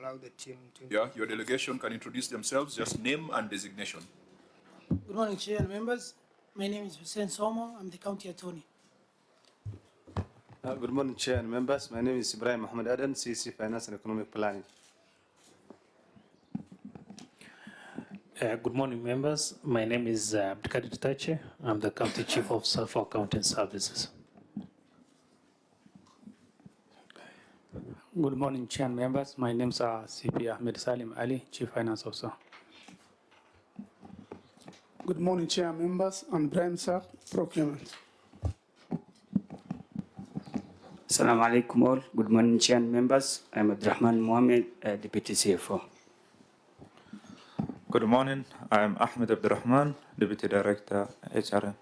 allow the team to... Yeah, your delegation can introduce themselves, just name and designation. Good morning, Chair and members. My name is Hussein Somo. I'm the county attorney. Good morning, Chair and members. My name is Ibrahim Mohammed Aden, CC Finance and Economic Planning. Good morning, members. My name is Abdikadir Tache. I'm the County Chief Officer for Accounting Services. Good morning, Chair and members. My name is CP Ahmed Salim Ali, Chief Finance Officer. Good morning, Chair and members. I'm Brian Sir, Procurement. Assalamu alaikum all. Good morning, Chair and members. I'm Abdurrahman Mohammed, Deputy CFO. Good morning. I'm Ahmed Abdurrahman, Deputy Director, HRM.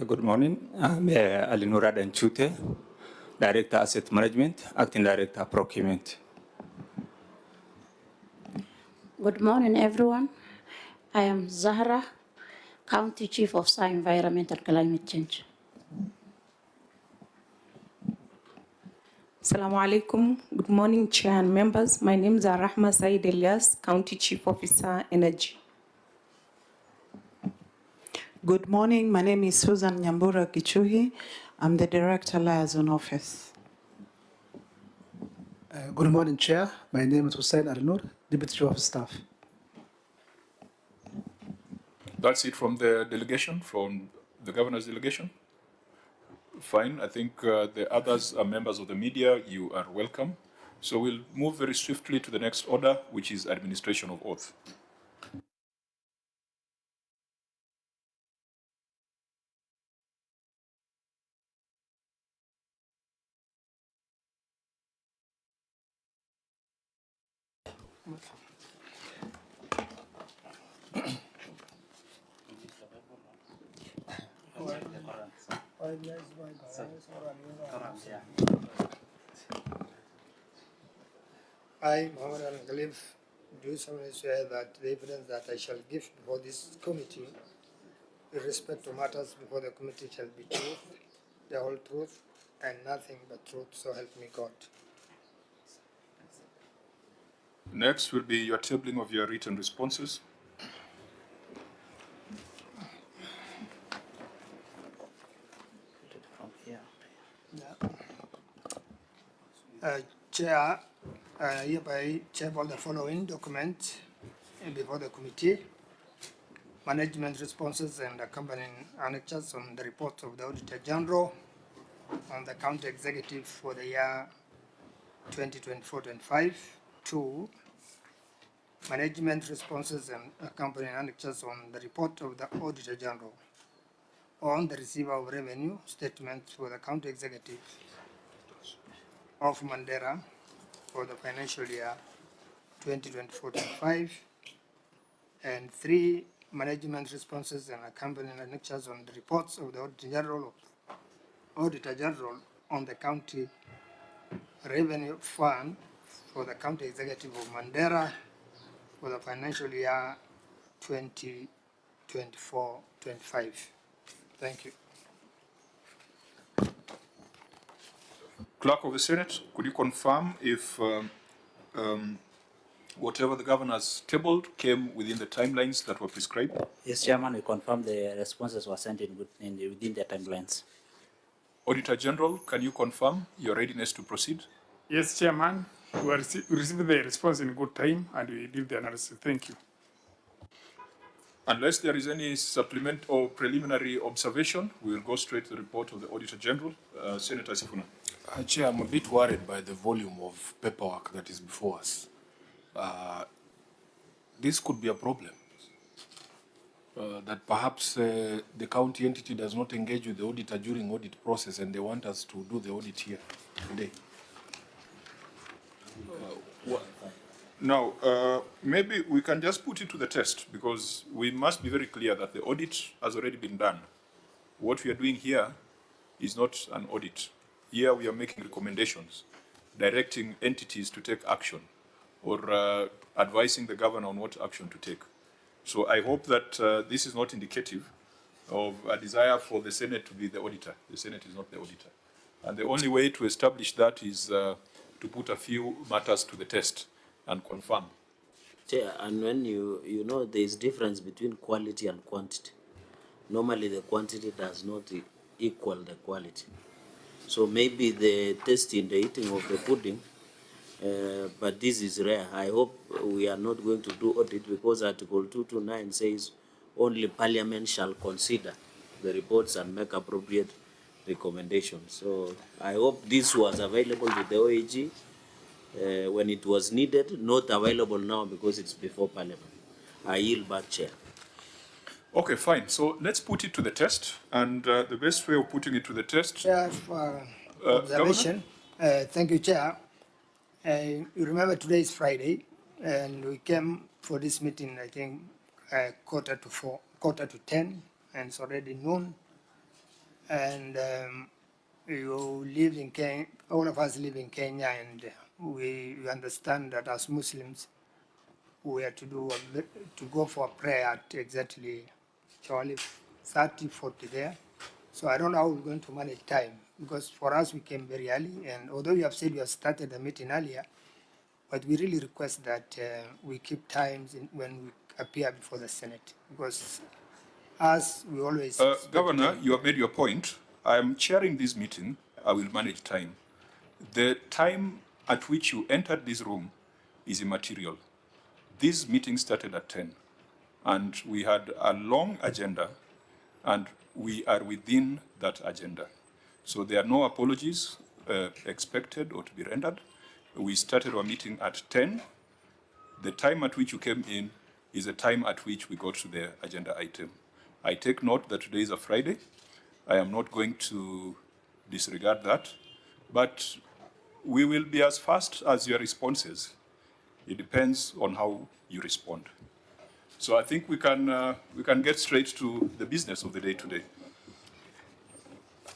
Good morning. I'm Ali Nuradan Chute, Director Asset Management, Acting Director Procurement. Good morning, everyone. I am Zahra, County Chief of Environment and Climate Change. Assalamu alaikum. Good morning, Chair and members. My name is Rahma Said Elias, County Chief Officer, Energy. Good morning. My name is Susan Nyambura Kichuhi. I'm the Director Liaison Office. Good morning, Chair. My name is Hussein Al-Nur, Deputy Chief of Staff. That's it from the delegation, from the governor's delegation. Fine. I think the others are members of the media. You are welcome. So we'll move very swiftly to the next order, which is administration of oath. I, Muhammad Al-Khalif, do solemnly swear that the evidence that I shall give before this committee with respect to matters before the committee shall be truth, the whole truth, and nothing but truth, so help me God. Next will be your tabling of your written responses. Chair, I hereby table the following documents before the committee: management responses and accompanying annexures on the report of the Auditor General on the County Executive for the year 2024-25. 2. Management responses and accompanying annexures on the report of the Auditor General on the receiver of revenue statements for the County Executive of Mandera for the financial year 2024-25, and 3. Management responses and accompanying annexures on the reports of the Auditor General on the County Revenue Fund for the County Executive of Mandera for the financial year 2024-25. Thank you. Clerk of the Senate, could you confirm if whatever the governor has tabled came within the timelines that were prescribed? Yes, Chairman, we confirm the responses were sent within the timelines. Auditor General, can you confirm your readiness to proceed? Yes, Chairman. We received the response in good time and we did the analysis. Thank you. Unless there is any supplement or preliminary observation, we will go straight to the report of the Auditor General. Senator Sifuna. Chair, I'm a bit worried by the volume of paperwork that is before us. This could be a problem. That perhaps the county entity does not engage with the auditor during audit process and they want us to do the audit here today. Now, maybe we can just put it to the test because we must be very clear that the audit has already been done. What we are doing here is not an audit. Here we are making recommendations, directing entities to take action or advising the governor on what action to take. So I hope that this is not indicative of a desire for the Senate to be the auditor. The Senate is not the auditor. And the only way to establish that is to put a few matters to the test and confirm. Chair, and when you know there is difference between quality and quantity. Normally the quantity does not equal the quality. So maybe the tasting, the eating of the pudding, but this is rare. I hope we are not going to do audit because Article 229 says only Parliament shall consider the reports and make appropriate recommendations. So I hope this was available to the OAG when it was needed, not available now because it's before Parliament. I yield back, Chair. Okay, fine. So let's put it to the test. And the best way of putting it to the test... Chair, for observation. Thank you, Chair. You remember today is Friday, and we came for this meeting, I think, 10:45, and it's already noon. And you live in Kenya, all of us live in Kenya, and we understand that as Muslims, we are to go for prayer at exactly 30:40 there. So I don't know how we're going to manage time, because for us we came very early, and although you have said you have started the meeting earlier, but we really request that we keep times when we appear before the Senate, because as we always... Governor, you have made your point. I am chairing this meeting. I will manage time. The time at which you entered this room is immaterial. This meeting started at 10, and we had a long agenda, and we are within that agenda. So there are no apologies expected or to be rendered. We started our meeting at 10. The time at which you came in is the time at which we got to the agenda item. I take note that today is a Friday. I am not going to disregard that, but we will be as fast as your responses. It depends on how you respond. So I think we can get straight to the business of the day today.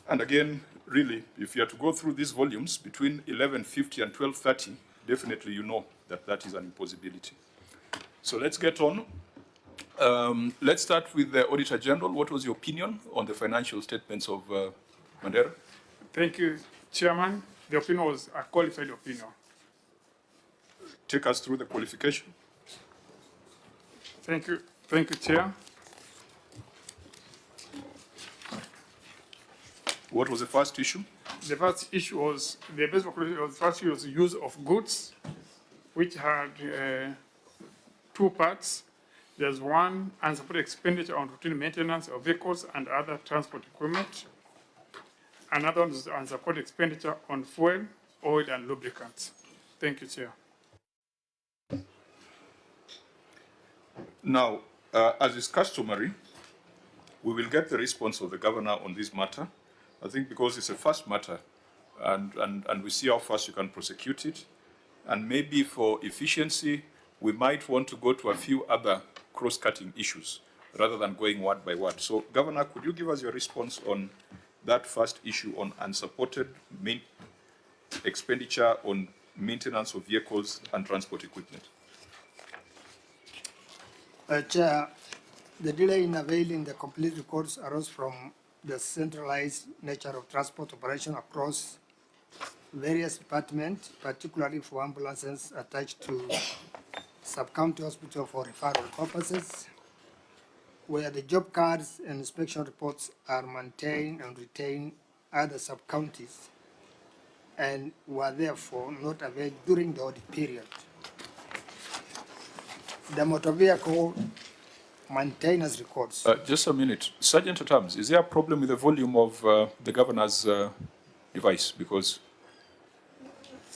And again, really, if you are to go through these volumes between 11:50 and 12:30, definitely you know that that is an impossibility. So let's get on. Let's start with the Auditor General. What was your opinion on the financial statements of Mandera? Thank you, Chairman. The opinion was a qualified opinion. Take us through the qualification. Thank you, Chair. What was the first issue? The first issue was use of goods, which had two parts. There's one, unsupported expenditure on routine maintenance of vehicles and other transport equipment. Another one is unsupported expenditure on fuel, oil, and lubricants. Thank you, Chair. Now, as is customary, we will get the response of the governor on this matter. I think because it's a first matter, and we see how fast you can prosecute it, and maybe for efficiency, we might want to go to a few other cross-cutting issues rather than going word by word. So, Governor, could you give us your response on that first issue on unsupported expenditure on maintenance of vehicles and transport equipment? Chair, the delay in availing the complete records arose from the centralized nature of transport operation across various departments, particularly for ambulances attached to sub-county hospital for referral purposes, where the job cards and inspection reports are maintained and retained at the sub-counties and were therefore not available during the audit period. The motor vehicle maintenance records. Just a minute. Sergeant at Arms, is there a problem with the volume of the governor's device? Because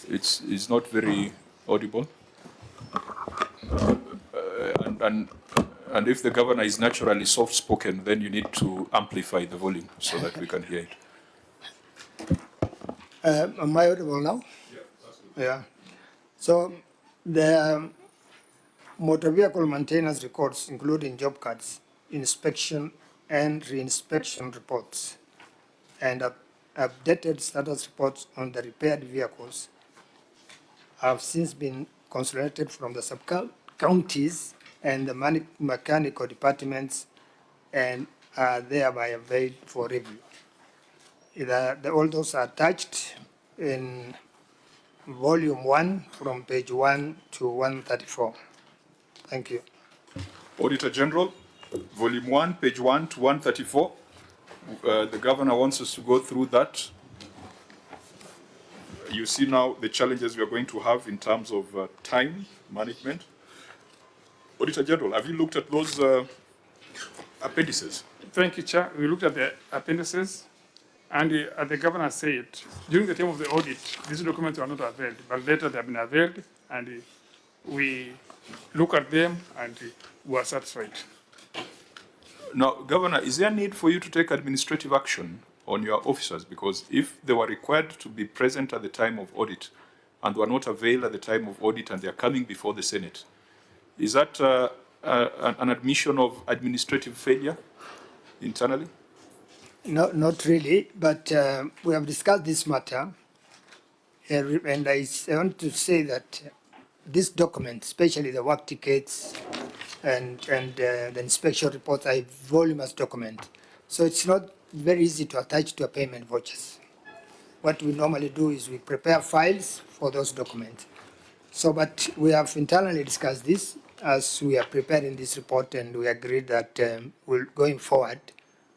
it's not very audible. And if the governor is naturally soft-spoken, then you need to amplify the volume so that we can hear it. Am I audible now? Yeah, that's good. Yeah. So the motor vehicle maintenance records, including job cards, inspection and re-inspection reports, and updated status reports on the repaired vehicles, have since been consolidated from the sub-counties and the mechanical departments and are thereby available for review. All those are attached in volume 1 from page 1 to 134. Thank you. Auditor General, volume 1, page 1 to 134. The governor wants us to go through that. You see now the challenges we are going to have in terms of time management. Auditor General, have you looked at those appendices? Thank you, Chair. We looked at the appendices, and as the governor said, during the time of the audit, these documents were not availed, but later they have been availed, and we look at them and we are satisfied. Now, Governor, is there a need for you to take administrative action on your officers? Because if they were required to be present at the time of audit and were not available at the time of audit and they are coming before the Senate, is that an admission of administrative failure internally? No, not really, but we have discussed this matter, and I want to say that this document, especially the work tickets and the inspection reports, are voluminous document. So it's not very easy to attach to a payment vouchers. What we normally do is we prepare files for those documents. So, but we have internally discussed this as we are preparing this report, and we agreed that going forward,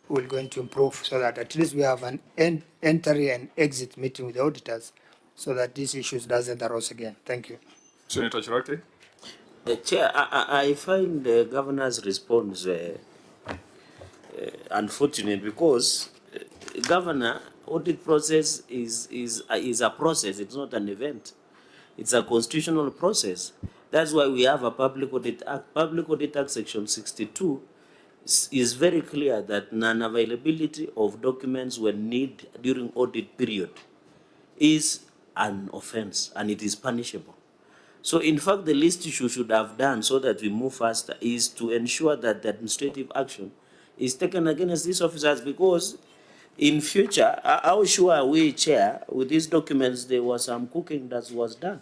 we're going to improve so that at least we have an entry and exit meeting with the auditors so that these issues doesn't arise again. Thank you. Senator Chirakte? Chair, I find the governor's response unfortunate because governor, audit process is a process. It's not an event. It's a constitutional process. That's why we have a Public Audit Act. Public Audit Act Section 62 is very clear that non-availability of documents when needed during audit period is an offense and it is punishable. So in fact, the least issue should have done so that we move faster is to ensure that the administrative action is taken against these officers, because in future, how sure are we, Chair, with these documents there was some cooking that was done.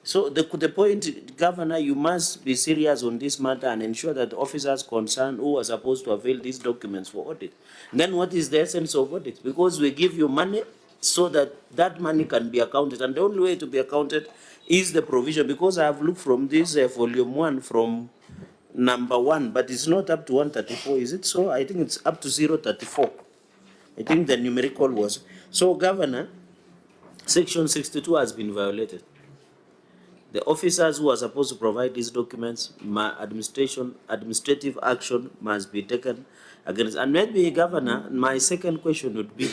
So the point, Governor, you must be serious on this matter and ensure that officers concerned who are supposed to avail these documents for audit. Then what is the essence of audit? Because we give you money so that that money can be accounted, and the only way to be accounted is the provision, because I have looked from this volume 1 from number 1, but it's not up to 134, is it so? I think it's up to 034. I think the numerical was. So, Governor, Section 62 has been violated. The officers who are supposed to provide these documents, administrative action must be taken against. And maybe, Governor, my second question would be,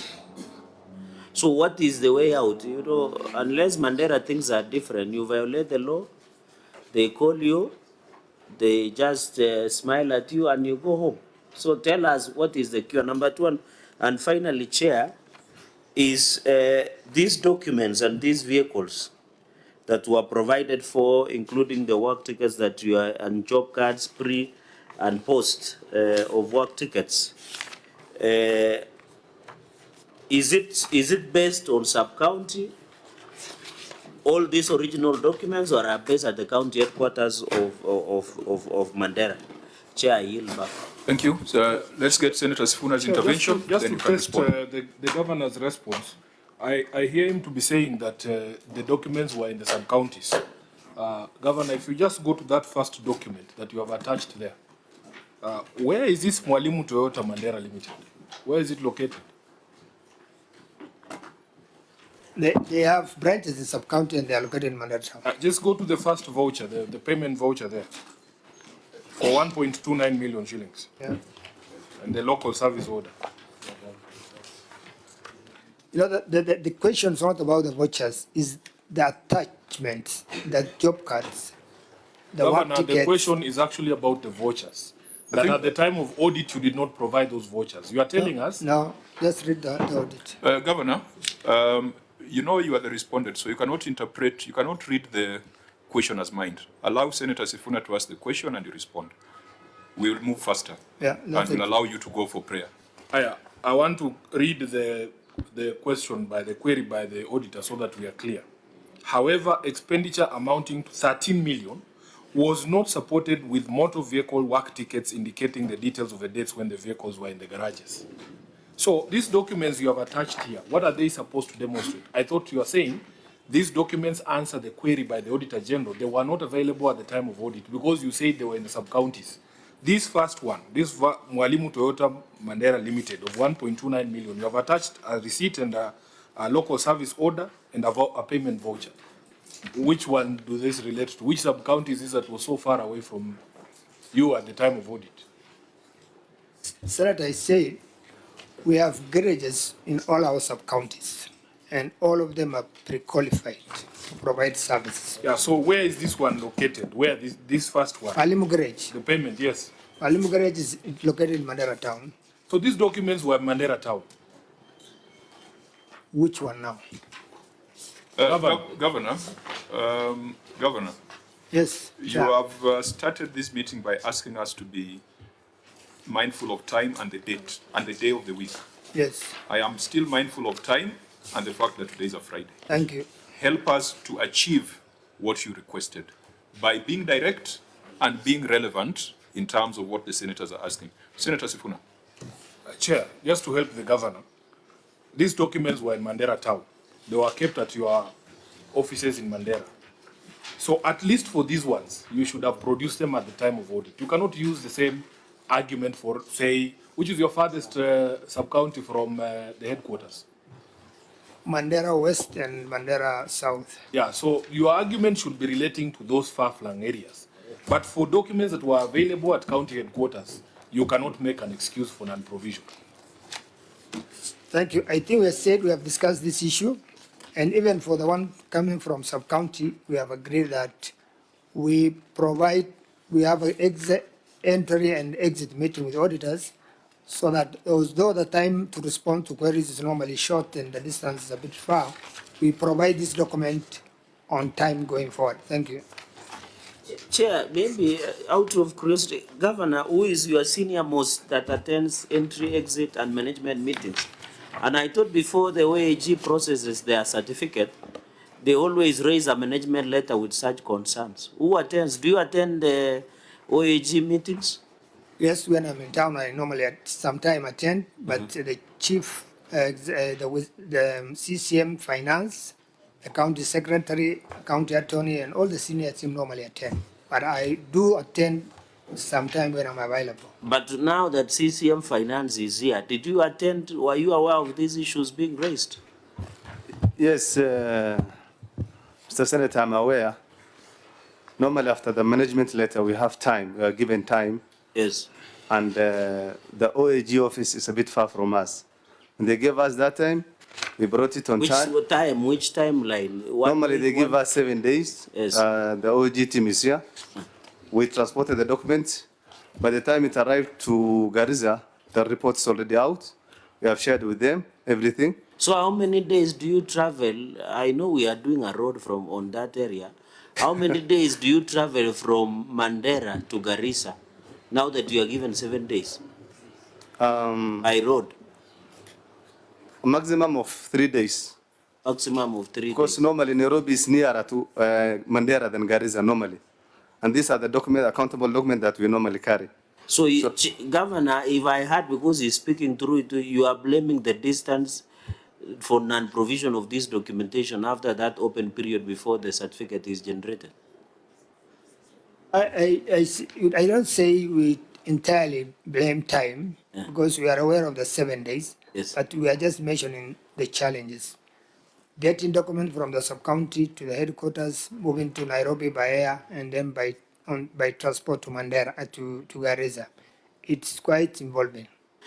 so what is the way out? You know, unless Mandera things are different, you violate the law, they call you, they just smile at you and you go home. So tell us what is the cure. Number 2, and finally, Chair, is these documents and these vehicles that were provided for, including the work tickets that you are, and job cards, pre and post of work tickets. Is it based on sub-county, all these original documents, or are based at the county headquarters of Mandera? Chair, I yield back. Thank you. So let's get Senator Sifuna's intervention. Just to test the governor's response, I hear him to be saying that the documents were in the sub-counties. Governor, if you just go to that first document that you have attached there, where is this Mwalimu Toyota Mandera Limited? Where is it located? They have branches in sub-county and they are located in Mandera. Just go to the first voucher, the payment voucher there, for 1.29 million shillings. Yeah. And the local service order. You know, the question is not about the vouchers, is the attachments, the job cards, the Governor, work tickets. the question is actually about the vouchers. That at the time of audit, you did not provide those vouchers. You are telling us? No, just read the audit. Governor, you know you are the respondent, so you cannot interpret, you cannot read the questioner's mind. Allow Senator Sifuna to ask the question and you respond. We will move faster. Yeah, and we'll allow you to go for prayer. I want to read the question by the query by the auditor so that we are clear. However, expenditure amounting to 13 million was not supported with motor vehicle work tickets indicating the details of the dates when the vehicles were in the garages. So these documents you have attached here, what are they supposed to demonstrate? I thought you were saying these documents answer the query by the Auditor General. They were not available at the time of audit because you said they were in the sub-counties. This first one, this Mwalimu Toyota Mandera Limited of 1.29 million, you have attached a receipt and a local service order and a payment voucher. Which one do these relate to? Which sub-counties is that was so far away from you at the time of audit? Senator, I said we have garages in all our sub-counties, and all of them are pre-qualified to provide services. Yeah, so where is this one located? Where this first one? Alimu Garage. The payment, yes. Alimu Garage is located in Mandera Town. So these documents were Mandera Town? Which one now? Governor, yes, you have started this meeting by asking us to be mindful of time and the date and the day of the week. Yes. I am still mindful of time and the fact that today is a Friday. Thank you. Help us to achieve what you requested by being direct and being relevant in terms of what the senators are asking. Senator Sifuna. Chair, just to help the governor, these documents were in Mandera Town. They were kept at your offices in Mandera. So at least for these ones, you should have produced them at the time of audit. You cannot use the same argument for, say, which is your farthest sub-county from the headquarters? Mandera West and Mandera South. Yeah, so your argument should be relating to those far-flung areas. But for documents that were available at county headquarters, you cannot make an excuse for non-provision. Thank you. I think we said we have discussed this issue, and even for the one coming from sub-county, we have agreed that we have an entry and exit meeting with auditors, so that although the time to respond to queries is normally short and the distance is a bit far, we provide this document on time going forward. Thank you. Chair, maybe out of curiosity, Governor, who is your senior most that attends entry, exit, and management meetings? And I thought before the OAG processes their certificate, they always raise a management letter with such concerns. Who attends? Do you attend the OAG meetings? Yes, when I'm in town, I normally sometimes attend, but the chief, the CCM finance, the county secretary, county attorney, and all the senior team normally attend. But I do attend sometime when I'm available. But now that CCM finance is here, did you attend? Were you aware of these issues being raised? Yes, Mr. Senator, I'm aware. Normally after the management letter, we have time, we are given time. Yes. And the OAG office is a bit far from us. And they gave us that time, we brought it on time. Which timeline? Normally they give us 7 days. Yes. The OAG team is here. We transported the documents. By the time it arrived to Garissa, the report is already out. We have shared with them everything. So how many days do you travel? I know we are doing a road on that area. How many days do you travel from Mandera to Garissa now that you are given 7 days? By road? A maximum of 3 days. Maximum of 3 days. Because normally Nairobi is nearer to Mandera than Garissa normally. And these are the accountable documents that we normally carry. So Governor, if I heard, because he's speaking through it, you are blaming the distance for non-provision of this documentation after that open period before the certificate is generated? I don't say we entirely blame time, because we are aware of the 7 days, but we are just mentioning the challenges. Getting documents from the sub-county to the headquarters, moving to Nairobi by air, and then by transport to Mandera, to Garissa. It's quite involving.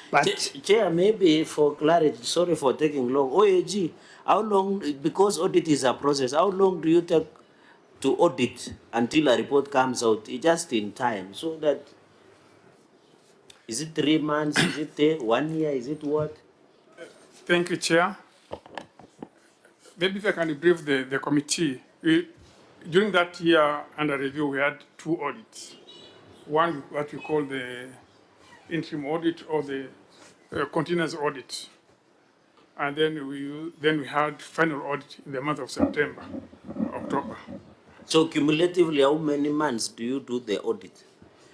But Chair, maybe for clarity, sorry for taking long. OAG, how long, because audit is a process, how long do you take to audit until a report comes out? Just in time, so that, is it 3 months, is it 1 year, is it what? Thank you, Chair. Maybe if I can brief the committee. During that year under review, we had 2 audits. One, what we call the interim audit or the continuous audit. And then we had final audit in the month of September, October. So cumulatively, how many months do you do the audit?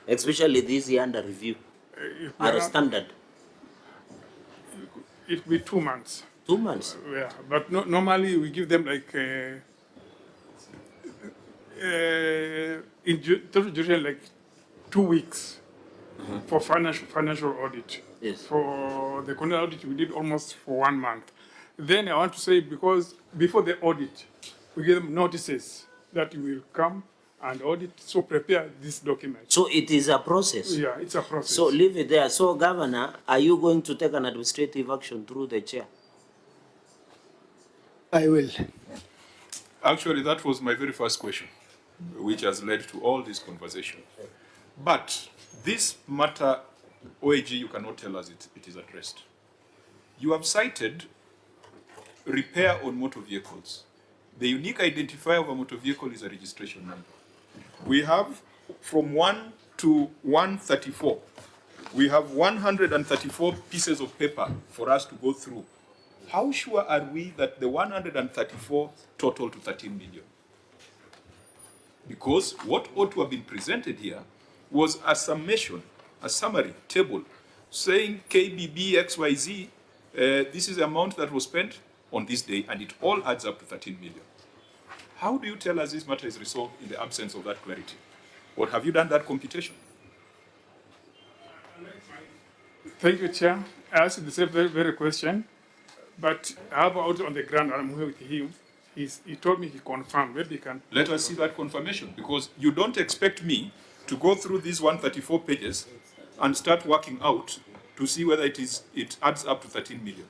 Especially this year under review, at a standard. It will be 2 months. 2 months? Yeah, but normally we give them like in total duration like 2 weeks for financial audit. Yes. For the corner audit, we did almost for 1 month. Then I want to say, because before the audit, we give them notices that you will come and audit, so prepare this document. So it is a process? Yeah, it's a process. So leave it there. So, Governor, are you going to take an administrative action through the chair? I will. Actually, that was my very first question, which has led to all this conversation. But this matter, OAG, you cannot tell us it is addressed. You have cited repair on motor vehicles. The unique identifier of a motor vehicle is a registration number. We have from 1 to 134. We have 134 pieces of paper for us to go through. How sure are we that the 134 total to 13 million? Because what ought to have been presented here was a summation, a summary table, saying KBB XYZ, this is the amount that was spent on this day, and it all adds up to 13 million. How do you tell us this matter is resolved in the absence of that clarity? Or have you done that computation? Thank you, Chair. I asked the same very question, but I have out on the ground, and I'm here with him. He told me he confirmed. Maybe he can. Let us see that confirmation, because you don't expect me to go through these 134 pages and start working out to see whether it adds up to 13 million.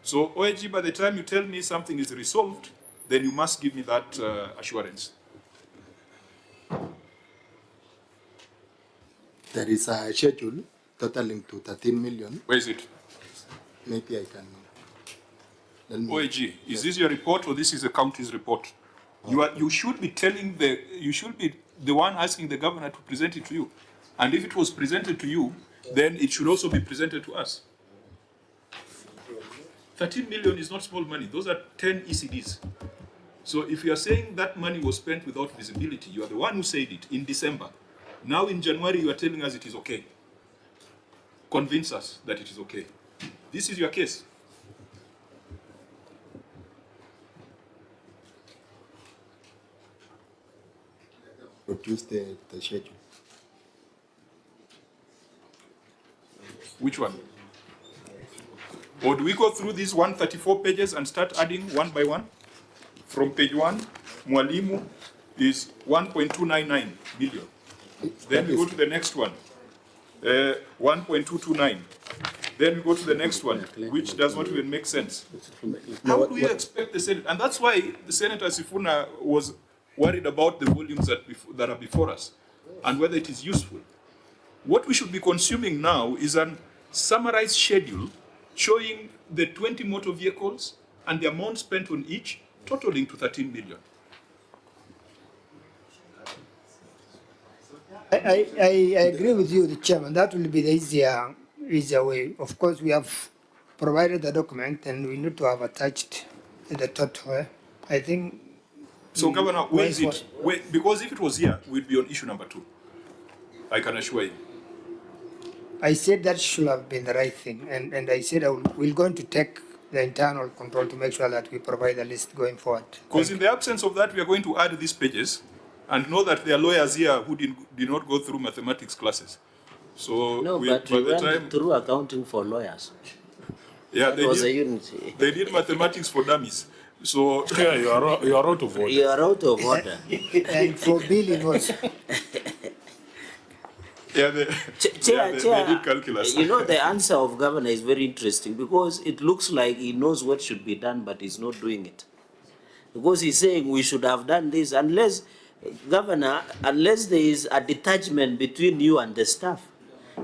So, OAG, by the time you tell me something is resolved, then you must give me that assurance. There is a schedule totaling to 13 million. Where is it? Maybe I can. OAG, is this your report or this is the county's report? You should be telling you should be the one asking the governor to present it to you. And if it was presented to you, then it should also be presented to us. 13 million is not small money. Those are 10 ECDs. So if you are saying that money was spent without visibility, you are the one who said it in December. Now in January, you are telling us it is okay. Convince us that it is okay. This is your case. Produce the schedule. Which one? Or do we go through these 134 pages and start adding one by one? From page 1, Mwalimu is 1.299 billion. Then we go to the next one, 1.229. Then we go to the next one, which does not even make sense. How do you expect the Senate? And that's why the Senator Sifuna was worried about the volumes that are before us and whether it is useful. What we should be consuming now is a summarized schedule showing the 20 motor vehicles and the amount spent on each, totaling to 13 million. I agree with you, the chairman. That will be the easier way. Of course, we have provided the document and we need to have attached the total. I think. So, Governor, where is it? Because if it was here, we'd be on issue number 2. I can assure you. I said that should have been the right thing, and I said we're going to take the internal control to make sure that we provide a list going forward. Because in the absence of that, we are going to add these pages and know that there are lawyers here who did not go through mathematics classes. So no, but we went through accounting for lawyers. Yeah, they did mathematics for dummies. So yeah, you are out of order. You are out of order. And for billing also. Yeah, they did calculus. You know, the answer of governor is very interesting because it looks like he knows what should be done, but he's not doing it. Because he's saying we should have done this, unless, governor, unless there is a detachment between you and the staff.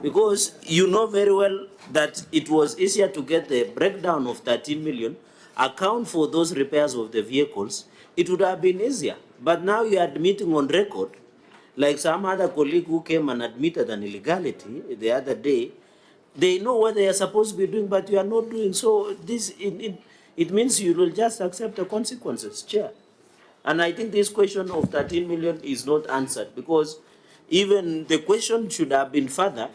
Because you know very well that it was easier to get the breakdown of 13 million, account for those repairs of the vehicles, it would have been easier. But now you are admitting on record, like some other colleague who came and admitted an illegality the other day, they know what they are supposed to be doing, but you are not doing. So this, it means you will just accept the consequences, Chair. And I think this question of 13 million is not answered because even the question should have been further.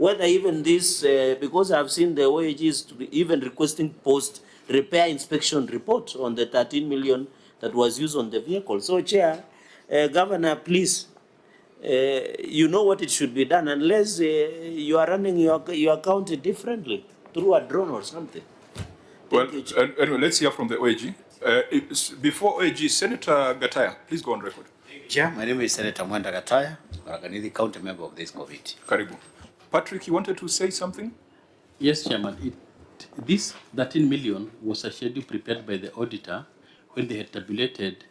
whether even this, because I've seen the OAGs even requesting post repair inspection report on the 13 million that was used on the vehicle. So, Chair, Governor, please, you know what it should be done, unless you are running your county differently through a drone or something. Well, anyway, let's hear from the OAG. Before OAG, Senator Gataya, please go on record. Chair, my name is Senator Mandera Gataya, the county member of this committee. Karibu. Patrick, you wanted to say something? Yes, Chairman. This 13 million was a schedule prepared by the auditor when they had tabulated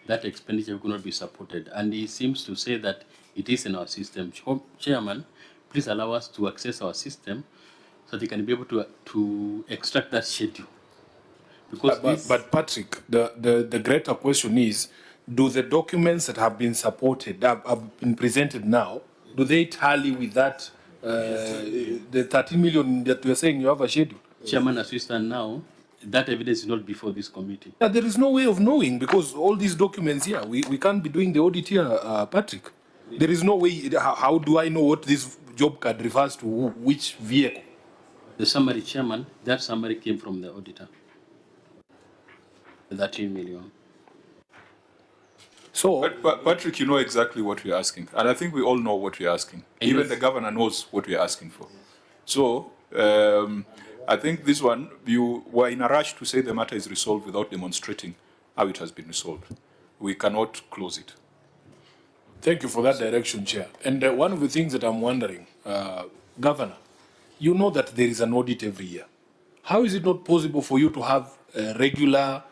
that expenditure could not be supported. And he seems to say that it is in our system. Chairman, please allow us to access our system so they can be able to extract that schedule. Because but Patrick, the greater question is, do the documents that have been supported, have been presented now, do they tally with that, the 13 million that we are saying you have a schedule? Chairman, as we stand now, that evidence is not before this committee. Yeah, there is no way of knowing because all these documents here, we can't be doing the audit here, Patrick. There is no way. How do I know what this job card refers to, which vehicle? The summary, Chairman, that summary came from the auditor. The 13 million. So, but Patrick, you know exactly what we're asking. And I think we all know what we're asking. Even the governor knows what we're asking for. So, I think this one, you were in a rush to say the matter is resolved without demonstrating how it has been resolved. We cannot close it. Thank you for that direction, Chair. And one of the things that I'm wondering, Governor, you know that there is an audit every year. How is it not possible for you to have regular,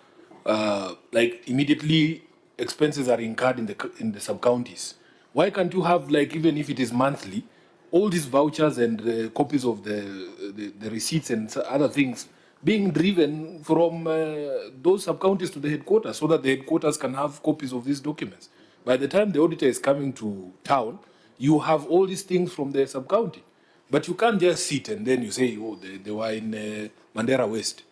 like immediately expenses are incurred in the sub-counties? Why can't you have, like, even if it is monthly, all these vouchers and copies of the receipts and other things being driven from those sub-counties to the headquarters so that the headquarters can have copies of these documents? By the time the auditor is coming to town, you have all these things from the sub-county. But you can't just sit and then you say, oh, they were in Mandera West.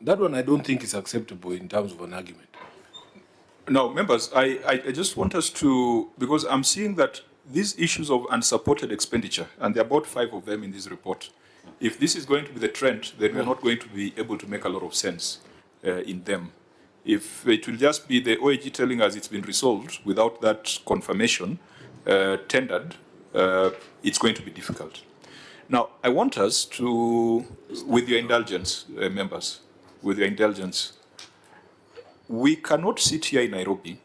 That one I don't think is acceptable in terms of an argument. No, members, I just want us to, because I'm seeing that these issues of unsupported expenditure, and there are about 5 of them in this report, if this is going to be the trend, then we're not going to be able to make a lot of sense in them. If it will just be the OAG telling us it's been resolved without that confirmation tendered, it's going to be difficult. Now, I want us to, with your indulgence, members, with your indulgence, we cannot sit here in Nairobi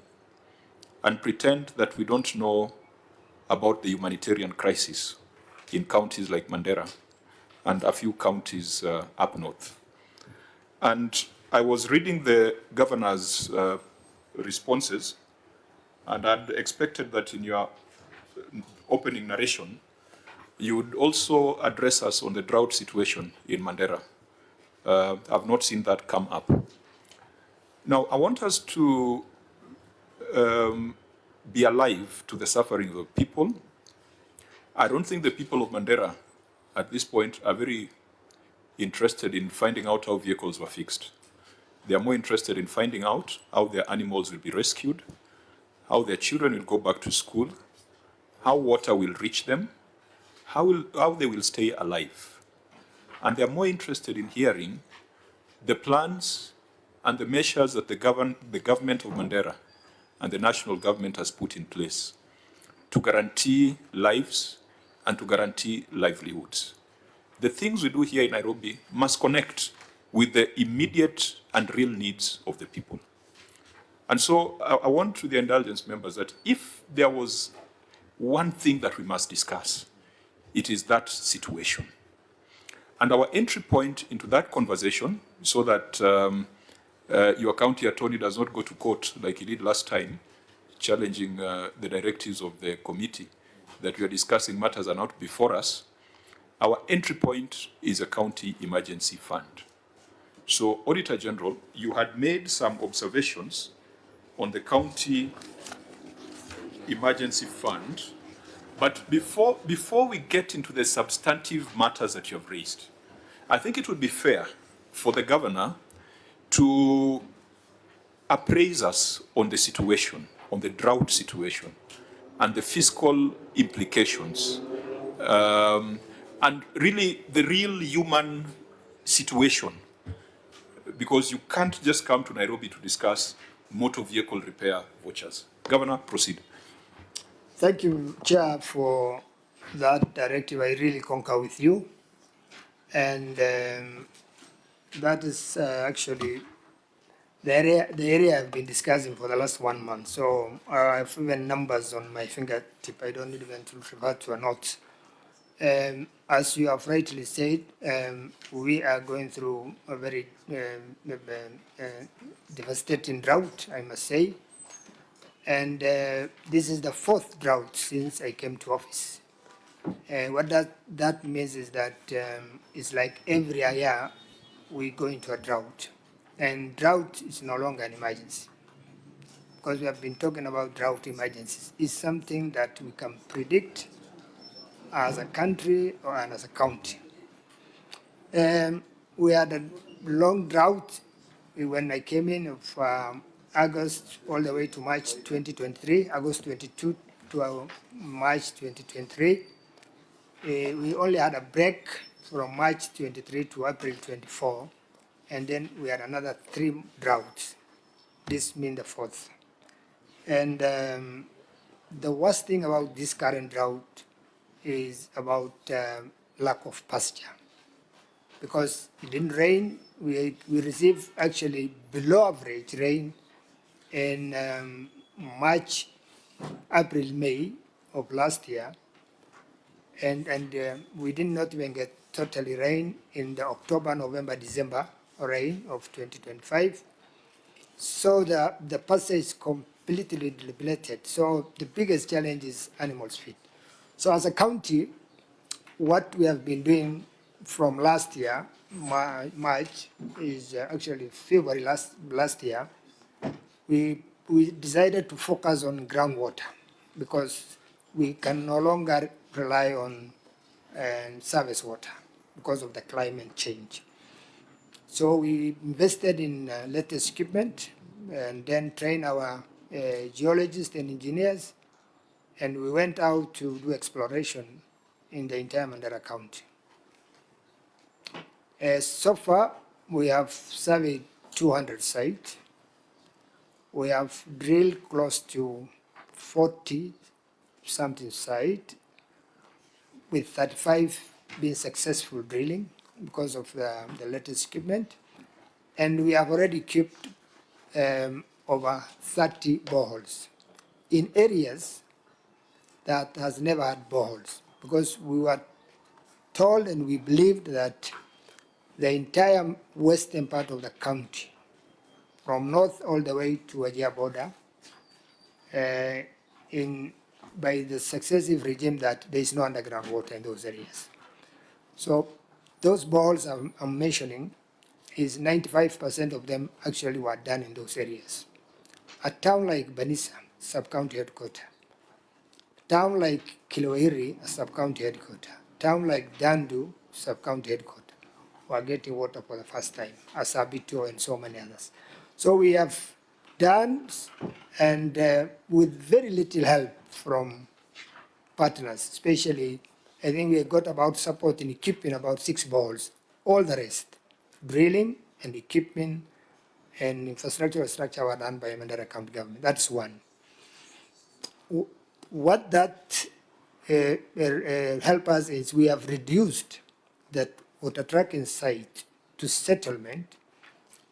and pretend that we don't know about the humanitarian crisis in counties like Mandera and a few counties up north. And I was reading the governor's responses, and I'd expected that in your opening narration, you would also address us on the drought situation in Mandera. I've not seen that come up. Now, I want us to be alive to the suffering of people. I don't think the people of Mandera at this point are very interested in finding out how vehicles were fixed. They are more interested in finding out how their animals will be rescued, how their children will go back to school, how water will reach them, how they will stay alive. And they are more interested in hearing the plans and the measures that the government of Mandera and the national government has put in place to guarantee lives and to guarantee livelihoods. The things we do here in Nairobi must connect with the immediate and real needs of the people. And so I want to the indulgence members that if there was one thing that we must discuss, it is that situation. And our entry point into that conversation, so that your county attorney does not go to court like he did last time, challenging the directives of the committee that we are discussing matters are not before us, our entry point is a county emergency fund. So, Auditor General, you had made some observations on the county emergency fund, but before we get into the substantive matters that you have raised, I think it would be fair for the governor to appraise us on the situation, on the drought situation, and the fiscal implications, and really the real human situation, because you can't just come to Nairobi to discuss motor vehicle repair vouchers. Governor, proceed. Thank you, Chair, for that directive. I really concur with you. And that is actually the area I've been discussing for the last 1 month. So I have even numbers on my fingertip. I don't need even to refer to a note. As you have rightly said, we are going through a very devastating drought, I must say. And this is the 4th drought since I came to office. What that means is that it's like every year we go into a drought. And drought is no longer an emergency. Because we have been talking about drought emergencies. It's something that we can predict as a country and as a county. We had a long drought when I came in of August all the way to March 2023, August 22 to March 2023. We only had a break from March 23 to April 24, and then we had another 3 droughts. This means the 4th. And the worst thing about this current drought is about lack of pasture. Because it didn't rain, we received actually below average rain in March, April, May of last year. And we did not even get totally rain in the October, November, December rain of 2025. So the pasture is completely depleted. So the biggest challenge is animals feed. So as a county, what we have been doing from last year, March, is actually February last year, we decided to focus on groundwater because we can no longer rely on surface water because of the climate change. So we invested in latest equipment and then trained our geologists and engineers, and we went out to do exploration in the entire Mandera County. So far, we have surveyed 200 sites. We have drilled close to 40-something sites, with 35 being successful drilling because of the latest equipment. And we have already equipped over 30 boreholes in areas that has never had boreholes, because we were told and we believed that the entire western part of the county, from north all the way to Wajir border, by the successive regime, that there is no underground water in those areas. So those boreholes I'm mentioning, is 95% of them actually were done in those areas. A town like Banisa, sub-county headquarters, town like Kilowiri, a sub-county headquarters, town like Dandu, sub-county headquarters, were getting water for the first time, as Abito and so many others. So we have done, and with very little help from partners, especially, I think we got about support in equipping about 6 boreholes. All the rest, drilling and equipment and infrastructure structure were done by Mandera County government. That's one. What that help us is we have reduced that water tracking site to settlement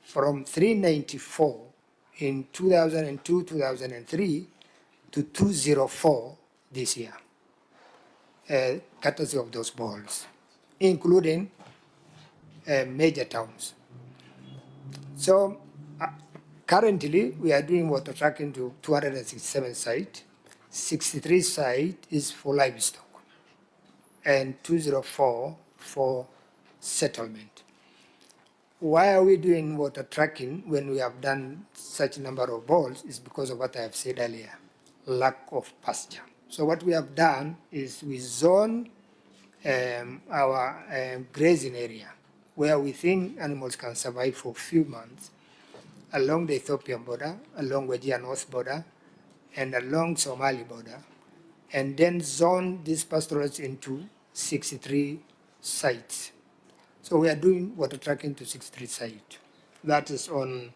from 394 in 2002, 2003 to 204 this year, courtesy of those boreholes, including major towns. So currently we are doing water tracking to 267 sites. 63 sites is for livestock and 204 for settlement. Why are we doing water tracking when we have done such a number of boreholes? Is because of what I have said earlier, lack of pasture. So what we have done is we zone our grazing area where we think animals can survive for a few months along the Ethiopian border, along Wajir North border, and along Somali border, and then zone these pastorals into 63 sites. So we are doing water tracking to 63 sites. That is on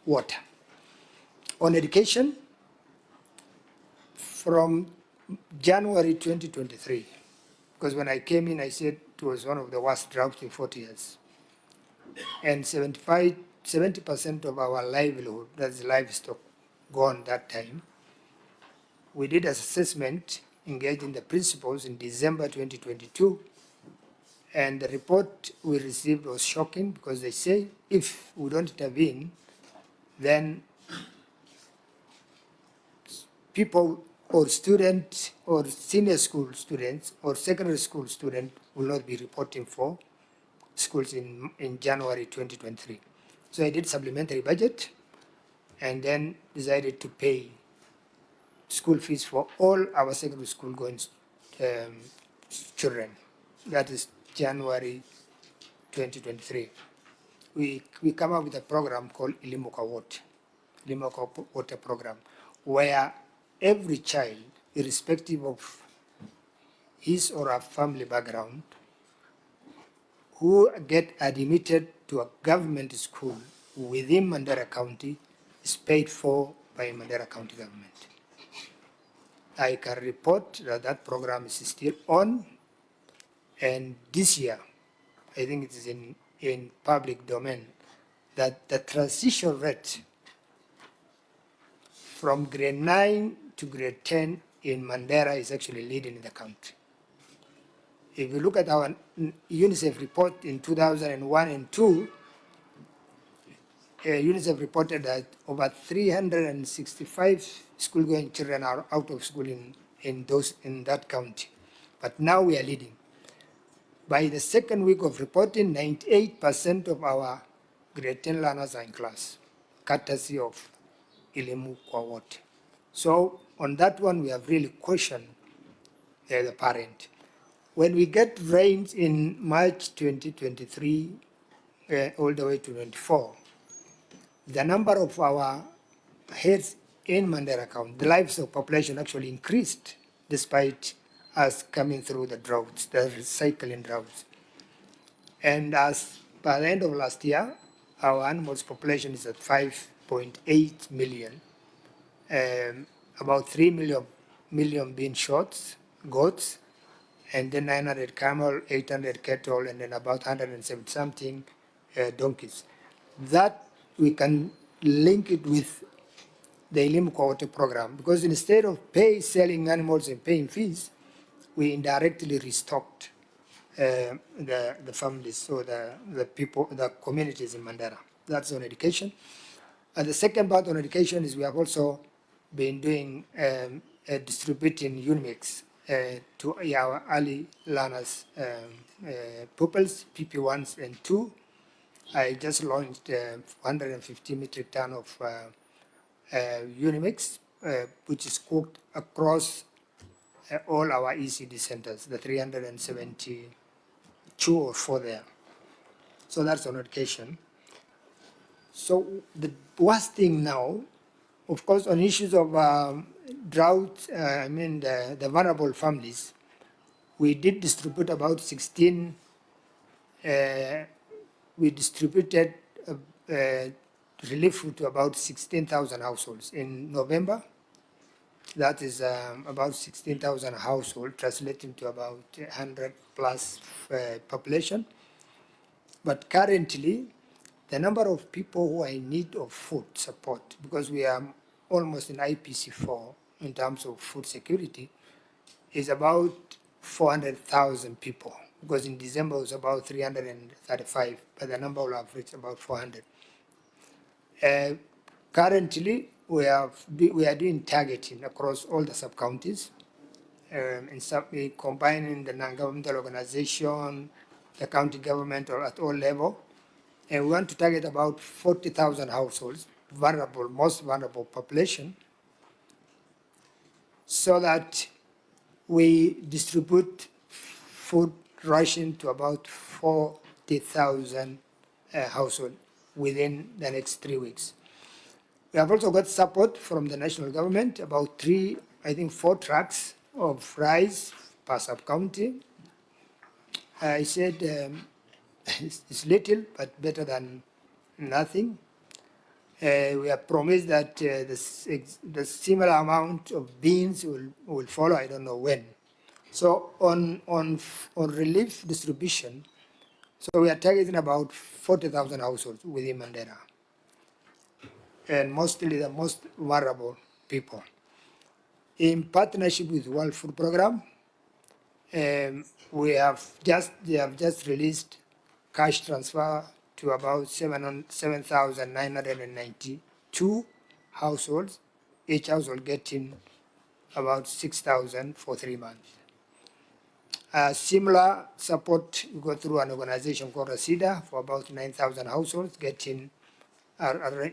water. On education, from January 2023, because when I came in, I said it was one of the worst droughts in 40 years. And 70% of our livelihood, that's livestock, gone that time. We did an assessment, engaging the principals in December 2022, and the report we received was shocking because they say if we don't intervene, then people or students or senior school students or secondary school students will not be reporting for schools in January 2023. So I did supplementary budget and then decided to pay school fees for all our secondary school going children. That is January 2023. We come up with a program called Ilimuka Water Program, where every child, irrespective of his or her family background, who get admitted to a government school within Mandera County is paid for by Mandera County government. I can report that that program is still on, and this year, I think it is in public domain, that the transition rate from grade 9 to grade 10 in Mandera is actually leading in the country. If you look at our UNICEF report in 2001 and 2, UNICEF reported that over 365 school-going children are out of school in that county. But now we are leading. By the second week of reporting, 98% of our grade 10 learners are in class, courtesy of Ilimu Kwa Wote. So on that one, we have really questioned the parent. When we get rains in March 2023, all the way to 24, the number of our heads in Mandera County, the livestock population actually increased despite us coming through the droughts, the recycling droughts. And as by the end of last year, our animals population is at 5.8 million, about 3 million being goats, and then 900 camel, 800 cattle, and then about 170 something donkeys. That we can link it with the Elimu Kwa Wote program, because instead of selling animals and paying fees, we indirectly restocked the families, so the people, the communities in Mandera. That's on education. And the second part on education is we have also been doing distributing Unimix to our early learners, pupils, PP1s and 2. I just launched 150 metric ton of Unimix, which is cooked across all our ECD centers, the 372 or 4 there. So that's on education. So the worst thing now, of course, on issues of drought, the vulnerable families, we did distribute about 16, we distributed relief food to about 16,000 households in November. That is about 16,000 households, translating to about 100 plus population. But currently, the number of people who are in need of food support, because we are almost in IPC4 in terms of food security, is about 400,000 people, because in December it was about 335, but the number will have reached about 400. Currently, we are doing targeting across all the sub-counties, combining the non-governmental organization, the county government, or at all level. And we want to target about 40,000 households, vulnerable, most vulnerable population, so that we distribute food ration to about 40,000 households within the next 3 weeks. We have also got support from the national government, about 4 trucks of rice per sub-county, I said it's little, but better than nothing. We have promised that the similar amount of beans will follow. I don't know when. So on relief distribution, so we are targeting about 40,000 households within Mandera, and mostly the most vulnerable people. In partnership with World Food Program, they have just released cash transfer to about 7,992 households, each household getting about 6,000 for 3 months. Similar support we go through an organization called ASIDA for about 9,000 households, getting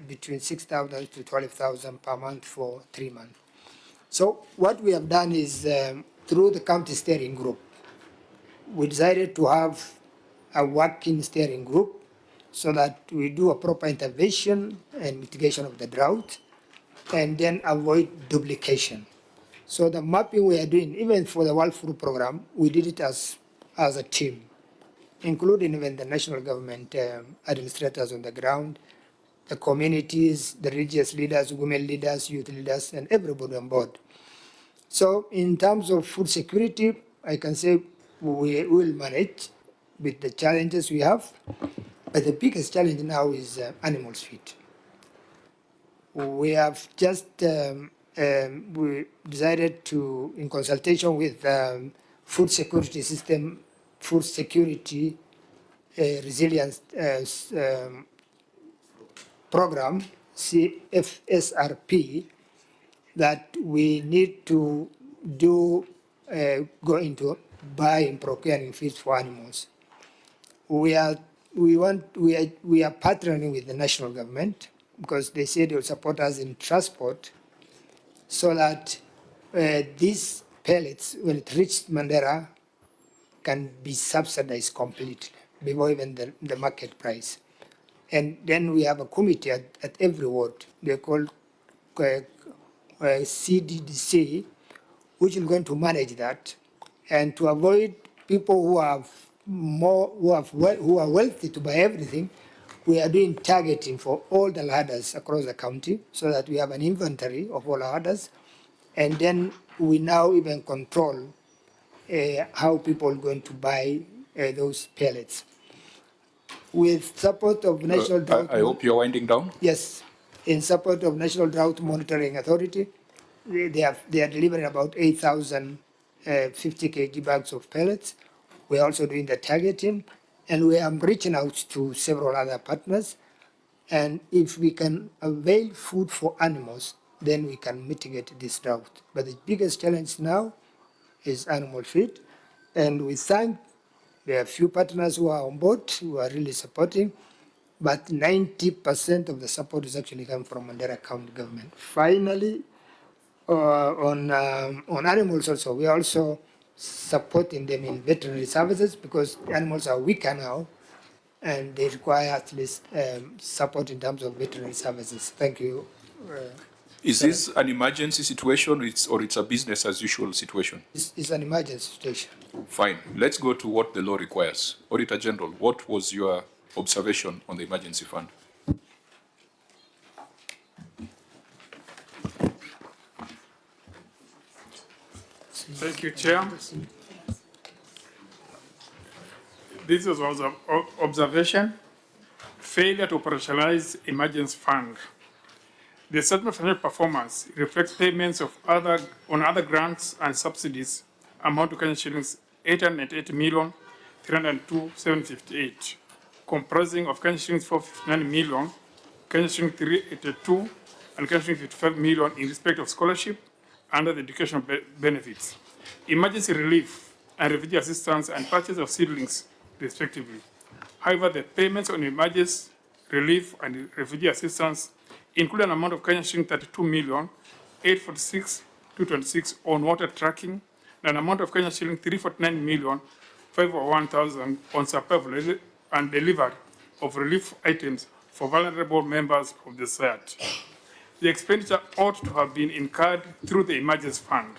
between 6,000 to 12,000 per month for 3 months. So what we have done is through the county steering group, we decided to have a working steering group so that we do a proper intervention and mitigation of the drought and then avoid duplication. So the mapping we are doing, even for the World Food Program, we did it as a team, including even the national government administrators on the ground, the communities, the religious leaders, women leaders, youth leaders, and everybody on board. So in terms of food security, I can say we will manage with the challenges we have, but the biggest challenge now is animals feed. We have just we decided to, in consultation with food security system, food security resilience program, CFSRP, that we need to do go into buying, procuring feed for animals. We are partnering with the national government because they said they will support us in transport, so that these pellets, when it reaches Mandera, can be subsidized completely before even the market price. And then we have a committee at every ward. They're called CDDC, which is going to manage that, and to avoid people who are wealthy to buy everything. We are doing targeting for all the ladders across the county so that we have an inventory of all our ladders, and then we now even control how people are going to buy those pellets. With support of National Drought... I hope you're winding down. Yes. In support of National Drought Monitoring Authority, they are delivering about 8,050 kg bags of pellets. We are also doing the targeting, and we are reaching out to several other partners. And if we can avail food for animals, then we can mitigate this drought. But the biggest challenge now is animal feed. And we thank there are few partners who are on board, who are really supporting, but 90% of the support is actually coming from Mandera County government. Finally, on animals also, we are also supporting them in veterinary services because the animals are weaker now and they require at least support in terms of veterinary services. Thank you. Is this an emergency situation or it's a business as usual situation? It's an emergency situation. Fine. Let's go to what the law requires. Auditor General, what was your observation on the emergency fund? Thank you, Chair. This was also observation, failure to operationalize emergency fund. The statement of financial performance reflects payments of on other grants and subsidies amount to Kenyan shillings 888,302,758, comprising of Kenyan shillings 459 million, Kenyan shillings 382, and Kenyan shillings 55 million in respect of scholarship under the educational benefits, emergency relief and refugee assistance and purchase of seedlings, respectively. However, the payments on emergency relief and refugee assistance include an amount of Kenyan shilling 32,846,226 on water tracking, and an amount of Kenyan shilling 349,501,000 on supply and delivery of relief items for vulnerable members of the society. The expenditure ought to have been incurred through the emergency fund.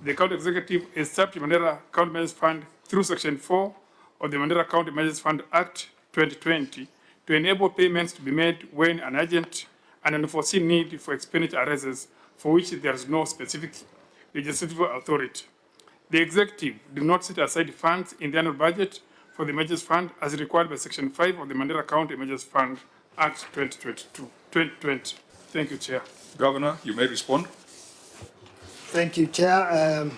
The county executive established Mandera County Emergency Fund through Section 4 of the Mandera County Emergency Fund Act 2020 to enable payments to be made when an urgent and unforeseen need for expenditure arises for which there is no specific legislative authority. The executive did not set aside funds in the annual budget for the emergency fund as required by Section 5 of the Mandera County Emergency Fund Act 2020. Thank you, Chair. Governor, you may respond. Thank you, Chair.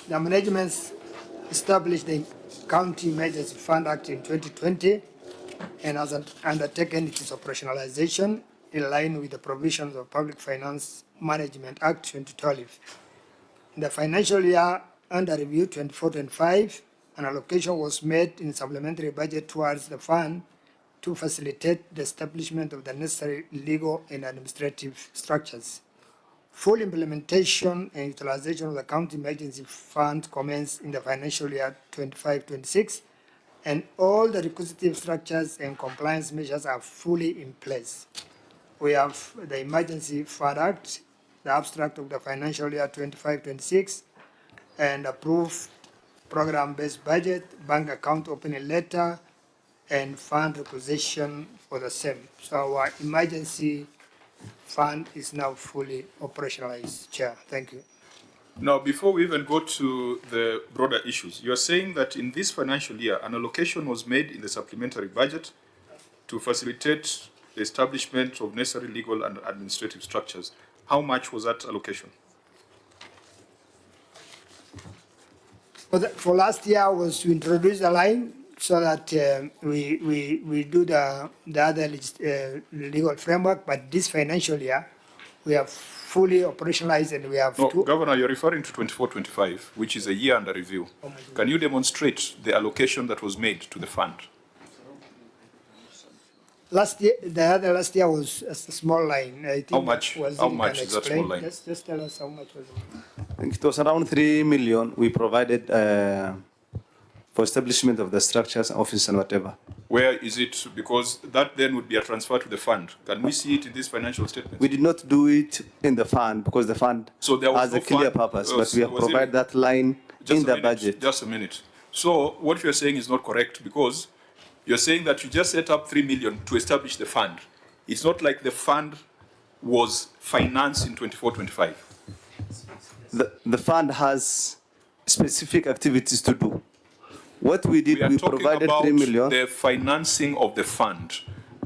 The management established the County Emergency Fund Act in 2020 and has undertaken its operationalization in line with the provisions of Public Finance Management Act 2012. In the financial year under review 24-25, an allocation was made in supplementary budget towards the fund to facilitate the establishment of the necessary legal and administrative structures. Full implementation and utilization of the County Emergency Fund commenced in the financial year 25-26, and all the requisitive structures and compliance measures are fully in place. We have the Emergency Fund Act, the abstract of the financial year 25-26, and approved program-based budget, bank account opening letter, and fund requisition for the same. So our emergency fund is now fully operationalized, Chair. Thank you. Now, before we even go to the broader issues, you are saying that in this financial year, an allocation was made in the supplementary budget to facilitate the establishment of necessary legal and administrative structures. How much was that allocation? For last year was to introduce a line so that we do the other legal framework, but this financial year we have fully operationalized and we have Governor, you're referring to 24-25, which is a year under review. Can you demonstrate the allocation that was made to the fund? Last year, the other last year was a small line. I think how much is that small line? Just tell us how much was it. I think it was around 3 million we provided for establishment of the structures, office and whatever. Where is it? Because that then would be a transfer to the fund. Can we see it in this financial statement? We did not do it in the fund because the fund has a clear purpose, but we have provided that line in the budget. Just a minute. So what you're saying is not correct because you're saying that you just set up 3 million to establish the fund. It's not like the fund was financed in 24-25. The fund has specific activities to do. What we did, we provided 3 million. The financing of the fund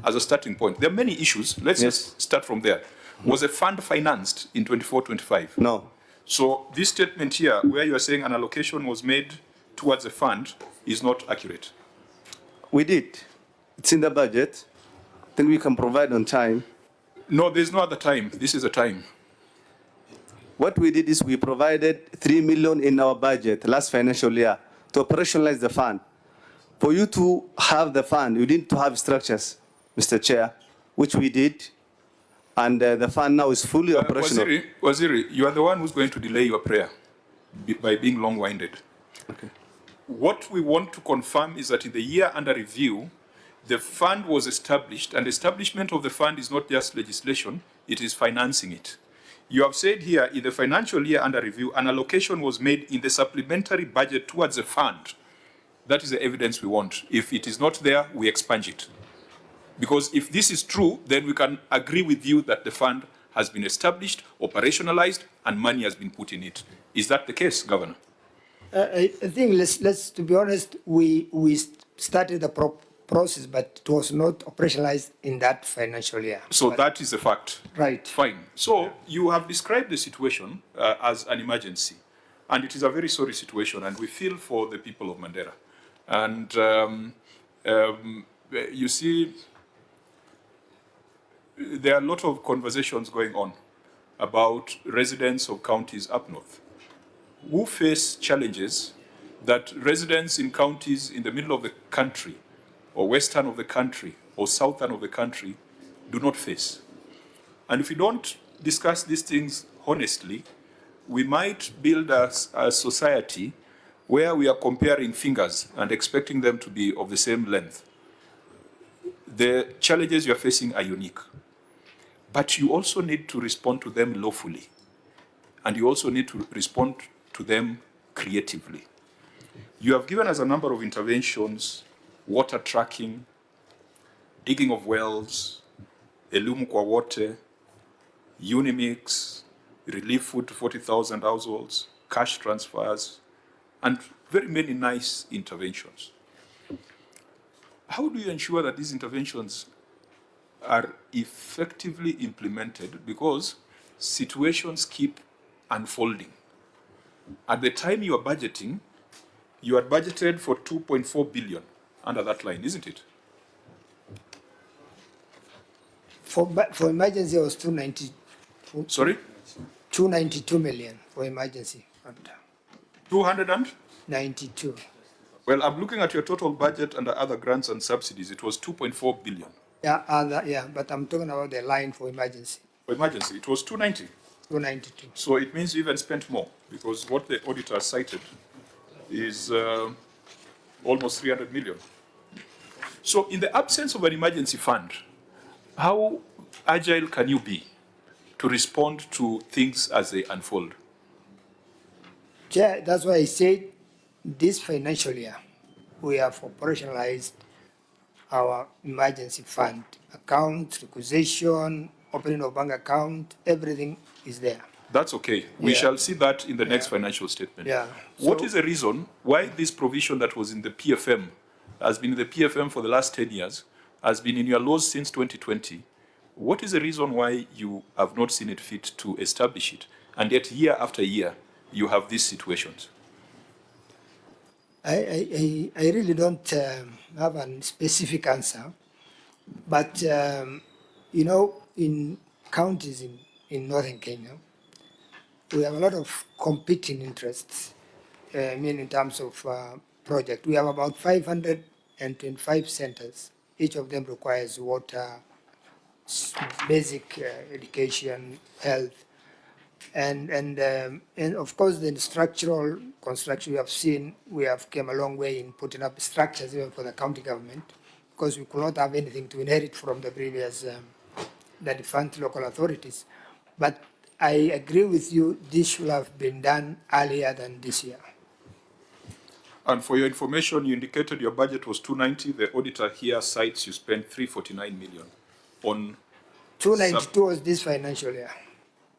as a starting point. There are many issues. Let's just start from there. Was a fund financed in 24-25? No. So this statement here, where you are saying an allocation was made towards a fund, is not accurate. We did. It's in the budget. Then we can provide on time. No, there's no other time. This is a time. What we did is we provided 3 million in our budget last financial year to operationalize the fund. For you to have the fund, you need to have structures, Mr. Chair, which we did. And the fund now is fully operational. Waziri, you are the one who's going to delay your prayer by being long-winded. Okay. What we want to confirm is that in the year under review, the fund was established, and establishment of the fund is not just legislation, it is financing it. You have said here, in the financial year under review, an allocation was made in the supplementary budget towards the fund. That is the evidence we want. If it is not there, we expunge it. Because if this is true, then we can agree with you that the fund has been established, operationalized, and money has been put in it. Is that the case, Governor? I think, let's to be honest, we started the process, but it was not operationalized in that financial year. So that is a fact. Right. Fine. So you have described the situation as an emergency, and it is a very sorry situation, and we feel for the people of Mandera. And you see, there are a lot of conversations going on about residents of counties up north who face challenges that residents in counties in the middle of the country or western of the country or southern of the country do not face. And if we don't discuss these things honestly, we might build a society where we are comparing fingers and expecting them to be of the same length. The challenges you're facing are unique, but you also need to respond to them lawfully, and you also need to respond to them creatively. You have given us a number of interventions: water tracking, digging of wells, elimu kwa wote, Unimix, relief food to 40,000 households, cash transfers, and very many nice interventions. How do you ensure that these interventions are effectively implemented? Because situations keep unfolding. At the time you are budgeting, you had budgeted for 2.4 billion under that line, isn't it? For emergency, it was 290. Sorry? 292 million for emergency. 292. 92. Well, I'm looking at your total budget under other grants and subsidies. It was 2.4 billion. Yeah, but I'm talking about the line for emergency. For emergency, it was 290. 292. So it means you even spent more, because what the auditor cited is almost 300 million. So in the absence of an emergency fund, how agile can you be to respond to things as they unfold? Chair, that's why I said this financial year, we have operationalized our emergency fund account, requisition, opening of bank account, everything is there. That's okay. We Yeah. shall see that in the next financial statement. Yeah. What So- is the reason why this provision that was in the PFM, has been in the PFM for the last 10 years, has been in your laws since 2020? What is the reason why you have not seen it fit to establish it? And yet year after year, you have these situations. I really don't have a specific answer, but you know, in counties in northern Kenya, we have a lot of competing interests. I mean, in terms of project, we have about 525 centers. Each of them requires water, basic education, health, and of course the structural construction we have seen, we have come a long way in putting up structures even for the county government, because we could not have anything to inherit from the previous, the defunct local authorities. But I agree with you, this should have been done earlier than this year. And for your information, you indicated your budget was 290. The auditor here cites you spent 349 million on 292 was this financial year,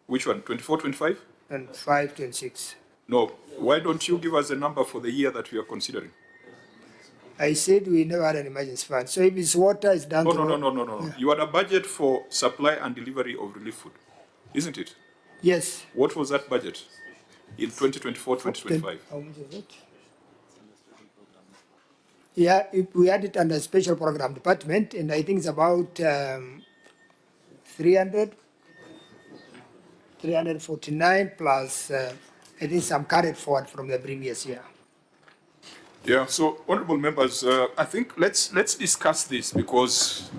which one? 24, 25? and 526. No. Why don't you give us a number for the year that we are considering? I said we never had an emergency fund. So if it's water, it's down to... No. You had a budget for supply and delivery of relief food, isn't it? Yes. What was that budget in 2024, 2025? How much is it? Yeah, we had it under special program department, and I think it's about 349 plus, I think some carried forward from the previous year. Yeah, so honorable members, I think let's discuss this, because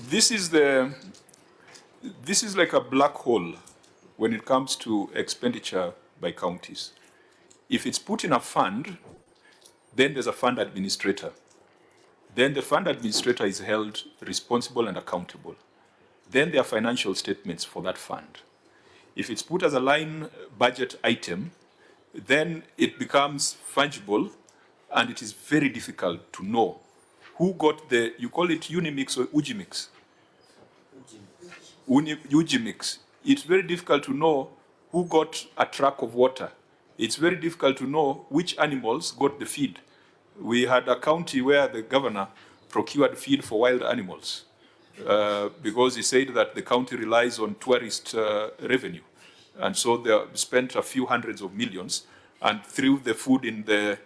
this is like a black hole when it comes to expenditure by counties. If it's put in a fund, then there's a fund administrator. Then the fund administrator is held responsible and accountable. Then there are financial statements for that fund. If it's put as a line budget item, then it becomes fungible, and it is very difficult to know who got the, you call it Unimix or Ujimix? Ujimix. It's very difficult to know who got a truck of water. It's very difficult to know which animals got the feed. We had a county where the governor procured feed for wild animals because he said that the county relies on tourist revenue. And so they spent a few hundreds of millions and threw the food in the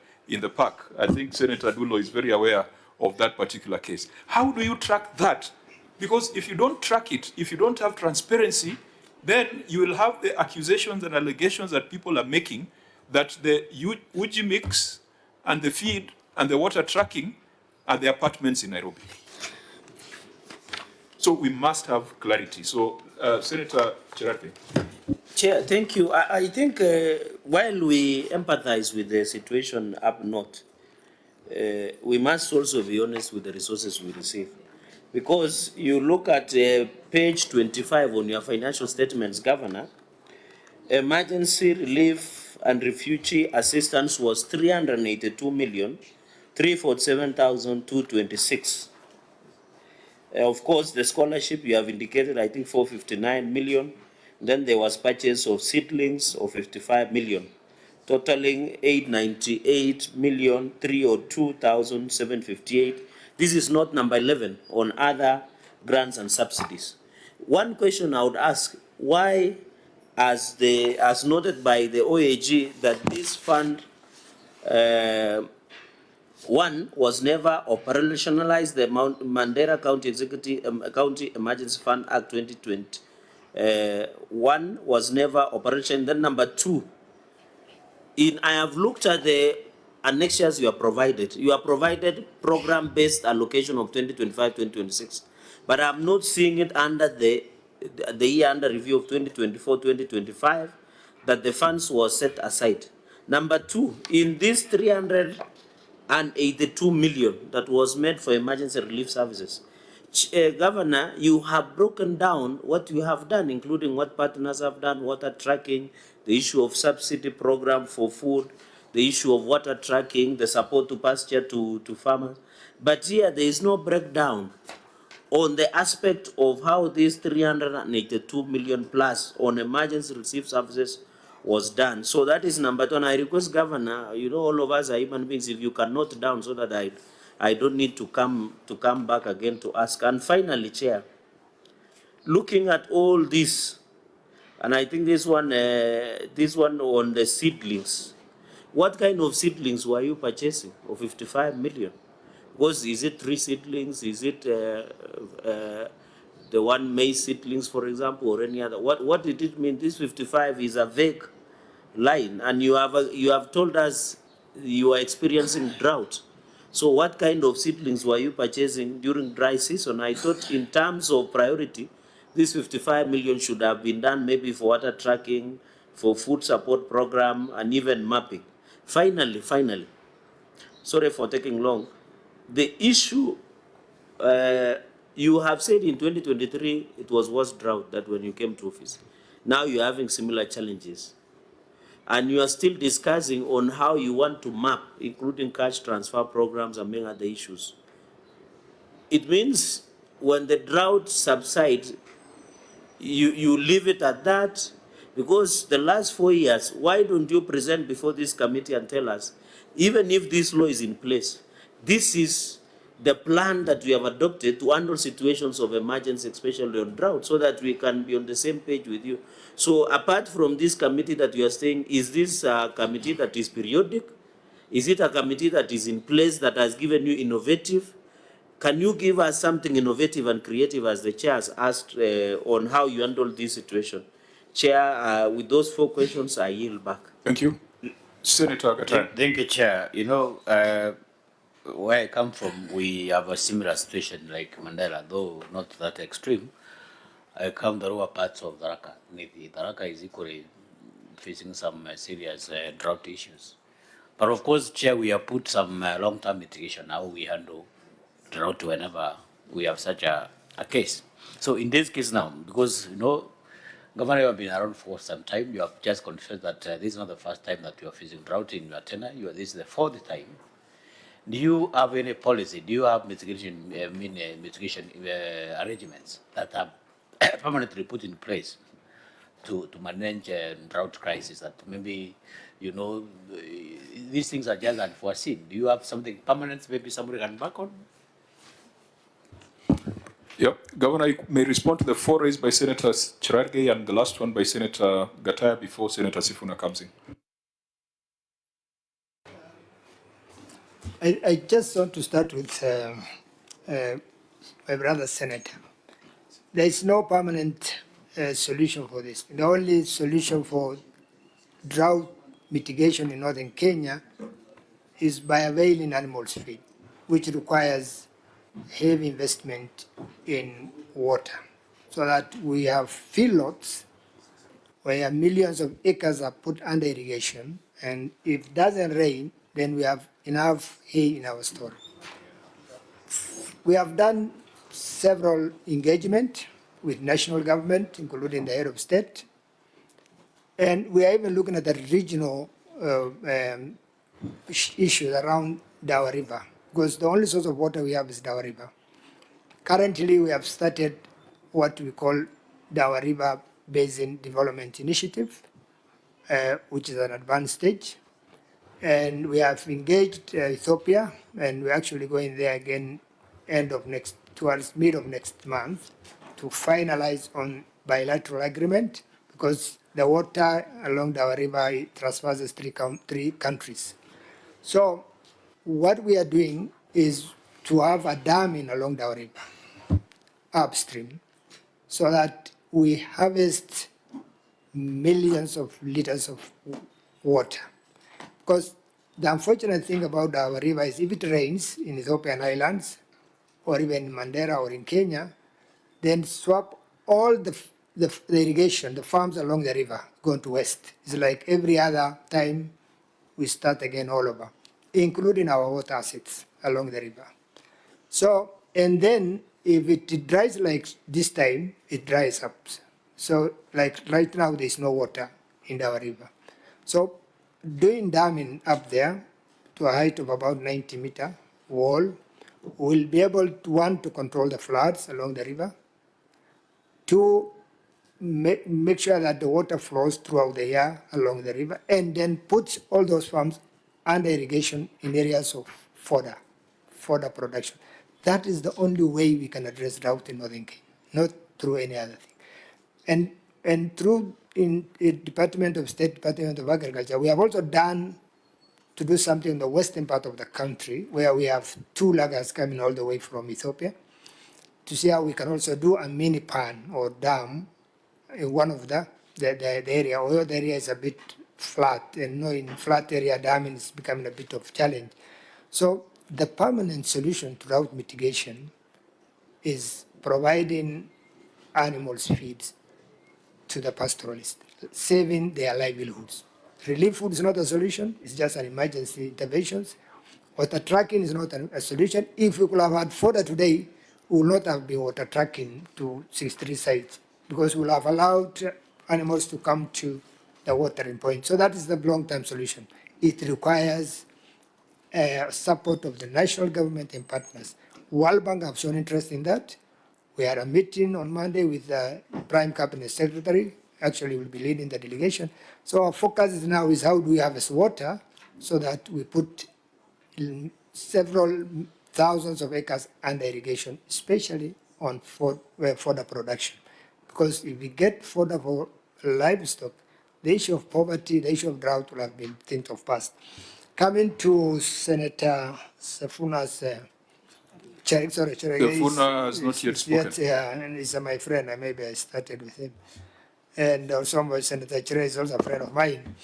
park. I think Senator Dulo is very aware of that particular case. How do you track that? Because if you don't track it, if you don't have transparency, then you will have the accusations and allegations that people are making that the Uji mix and the feed and the water tracking are the apartments in Nairobi. So we must have clarity. So, Senator Cherate. Chair, thank you. I think while we empathize with the situation up north, we must also be honest with the resources we receive. Because you look at page 25 on your financial statements, Governor, emergency relief and refugee assistance was 382,347,226. Of course, the scholarship you have indicated, I think 459 million. Then there was purchase of seedlings of 55 million, totaling 898,302,758. This is not number 11 on other grants and subsidies. One question I would ask, why, as noted by the OAG, that this fund one was never operationalized, the Mandera County County Emergency Fund Act 2020. One was never operational. Then number two, I have looked at the annexures you are provided. You are provided program-based allocation of 2025-2026, but I'm not seeing it under the year under review of 2024-2025 that the funds were set aside. Number two, in this 382 million that was made for emergency relief services, Governor, you have broken down what you have done, including what partners have done, water tracking, the issue of subsidy program for food, the issue of water tracking, the support to pasture to farmers. But here there is no breakdown on the aspect of how this 382 million plus on emergency relief services was done. So that is number two. And I request Governor, you know, all of us are human beings, if you can note down so that I don't need to come back again to ask. And finally, Chair, looking at all this, and I think this one on the seedlings, what kind of seedlings were you purchasing of 55 million? Was, is it 3 seedlings? Is it the one maize seedlings, for example, or any other? What did it mean? This 55 is a vague line, and you have told us you are experiencing drought. So what kind of seedlings were you purchasing during dry season? I thought in terms of priority, this 55 million should have been done maybe for water tracking, for food support program, and even mapping. Finally, sorry for taking long, the issue, you have said in 2023, it was worse drought than when you came to office. Now you're having similar challenges. And you are still discussing on how you want to map, including cash transfer programs and many other issues. It means when the drought subsides, you leave it at that, because the last 4 years, why don't you present before this committee and tell us, even if this law is in place, this is the plan that we have adopted to handle situations of emergency, especially on drought, so that we can be on the same page with you. So apart from this committee that you are saying, is this a committee that is periodic? Is it a committee that is in place that has given you innovative? Can you give us something innovative and creative, as the chair has asked, on how you handle this situation? Chair, with those 4 questions, I yield back. Thank you. Senator Gachagua. Thank you, Chair. You know, where I come from, we have a similar situation like Mandela, though not that extreme. I come the lower parts of Tharaka. Tharaka is equally facing some serious drought issues. But of course, Chair, we have put some long-term mitigation, how we handle drought whenever we have such a case. So in this case now, because, you know, Governor, you have been around for some time, you have just confessed that this is not the first time that you are facing drought in your tenure. This is the 4th time. Do you have any policy? Do you have mitigation arrangements that are permanently put in place to manage drought crisis? That maybe, you know, these things are just unforeseen. Do you have something permanent, maybe somebody can back on? Yep. Governor, you may respond to the 4 raised by Senator Cherargei and the last one by Senator Gataya before Senator Sifuna comes in. I just want to start with my brother Senator. There is no permanent solution for this. The only solution for drought mitigation in northern Kenya is by availing animals feed, which requires heavy investment in water, so that we have feedlots where millions of acres are put under irrigation, and if it doesn't rain, then we have enough hay in our store. We have done several engagement with national government, including the head of state, And we are even looking at the regional issues around Dawa River, because the only source of water we have is Dawa River. Currently, we have started what we call Dawa River Basin Development Initiative, which is an advanced stage. And we have engaged Ethiopia, and we're actually going there again towards mid of next month to finalize on bilateral agreement, because the water along the river traverses three countries. So what we are doing is to have a damming along the river upstream, so that we harvest millions of liters of water. Because the unfortunate thing about our river is if it rains in Ethiopian islands, or even in Mandera or in Kenya, then swap all the irrigation, the farms along the river, going to west. It's like every other time we start again all over, including our water assets along the river. So, and then if it dries like this time, it dries up. So like right now, there's no water in our river. So doing damming up there to a height of about 90-meter wall will be able to, one, to control the floods along the river, two, make sure that the water flows throughout the year along the river, and then put all those farms under irrigation in areas of fodder production. That is the only way we can address drought in northern Kenya, not through any other thing. And through in the Department of State, Department of Agriculture, we have also done to do something in the western part of the country, where we have 2 lagers coming all the way from Ethiopia, to see how we can also do a mini pan or dam in one of the area, although the area is a bit flat, and in flat area damming is becoming a bit of challenge. So the permanent solution to drought mitigation is providing animals feeds to the pastoralists, saving their livelihoods. Relief food is not a solution, it's just an emergency intervention. Water tracking is not a solution. If we could have had fodder today, we would not have been water tracking to 63 sites, because we will have allowed animals to come to the watering point. So that is the long-term solution. It requires support of the national government and partners. World Bank have shown interest in that. We had a meeting on Monday with the Prime Cabinet Secretary. Actually, will be leading the delegation. So our focus now is how do we harvest water so that we put several thousands of acres under irrigation, especially on fodder production. Because if we get fodder for livestock, the issue of poverty, the issue of drought will have been things of past. Coming to Senator Sefuna's Sefuna has not yet spoken. Yeah, and he's my friend. Maybe I started with him. And also Senator Chere is also a friend of mine.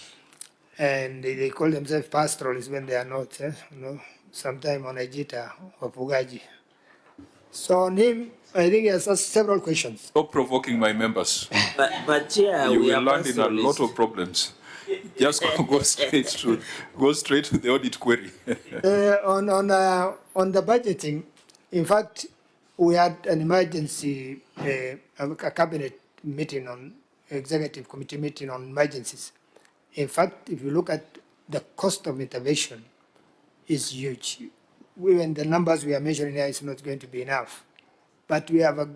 And they call themselves pastoralists when they are not, sometime on Ajita or Pugaji. So on him, I think he has asked several questions. Stop provoking my members. But Chair, you we will are land in a lot of problems. Just go straight to the audit query. On the budgeting, in fact, we had an emergency, a cabinet meeting on executive committee meeting on emergencies. In fact, if you look at the cost of intervention, is huge. Even the numbers we are measuring here is not going to be enough. But we have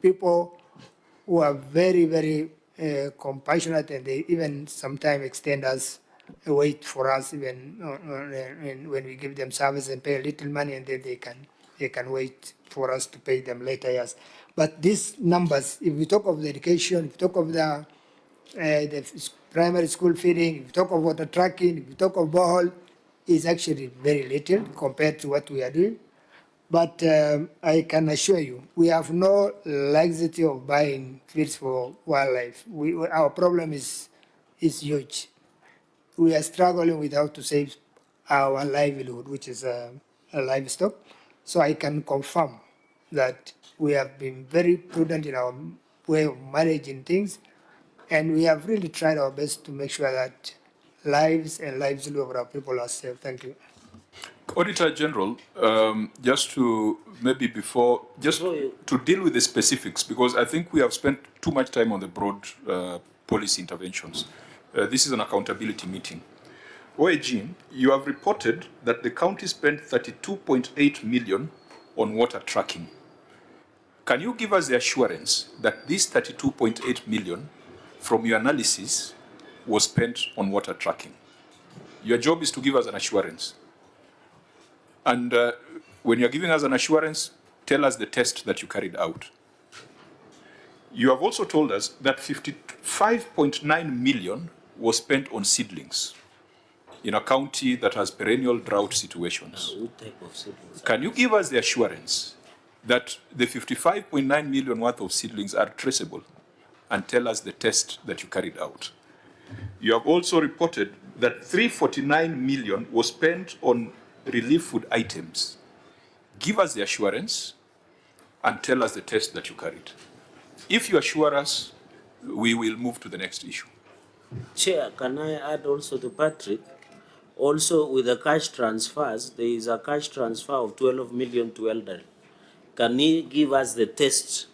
people who are very, very compassionate, and they even sometimes extend us a wait for us even when we give them service and pay a little money, and then they can wait for us to pay them later years. But these numbers, if we talk of the education, if we talk of the primary school feeding, if we talk of water tracking, if we talk of borehole, is actually very little compared to what we are doing. But I can assure you, we have no laxity of buying feeds for wildlife. Our problem is huge. We are struggling with how to save our livelihood, which is a livestock. So I can confirm that we have been very prudent in our way of managing things, and we have really tried our best to make sure that lives and livelihood of our people are safe. Thank you. Auditor General, just to deal with the specifics, because I think we have spent too much time on the broad policy interventions. This is an accountability meeting. OAG, you have reported that the county spent 32.8 million on water tracking. Can you give us the assurance that this 32.8 million from your analysis was spent on water tracking? Your job is to give us an assurance. And when you're giving us an assurance, tell us the test that you carried out. You have also told us that 55.9 million was spent on seedlings in a county that has perennial drought situations. What type of seedlings? Can you give us the assurance that the 55.9 million worth of seedlings are traceable, and tell us the test that you carried out? You have also reported that 349 million was spent on relief food items. Give us the assurance and tell us the test that you carried. If you assure us, we will move to the next issue. Chair, can I add also to Patrick? Also, with the cash transfers, there is a cash transfer of 12 million to elderly. Can he give us the test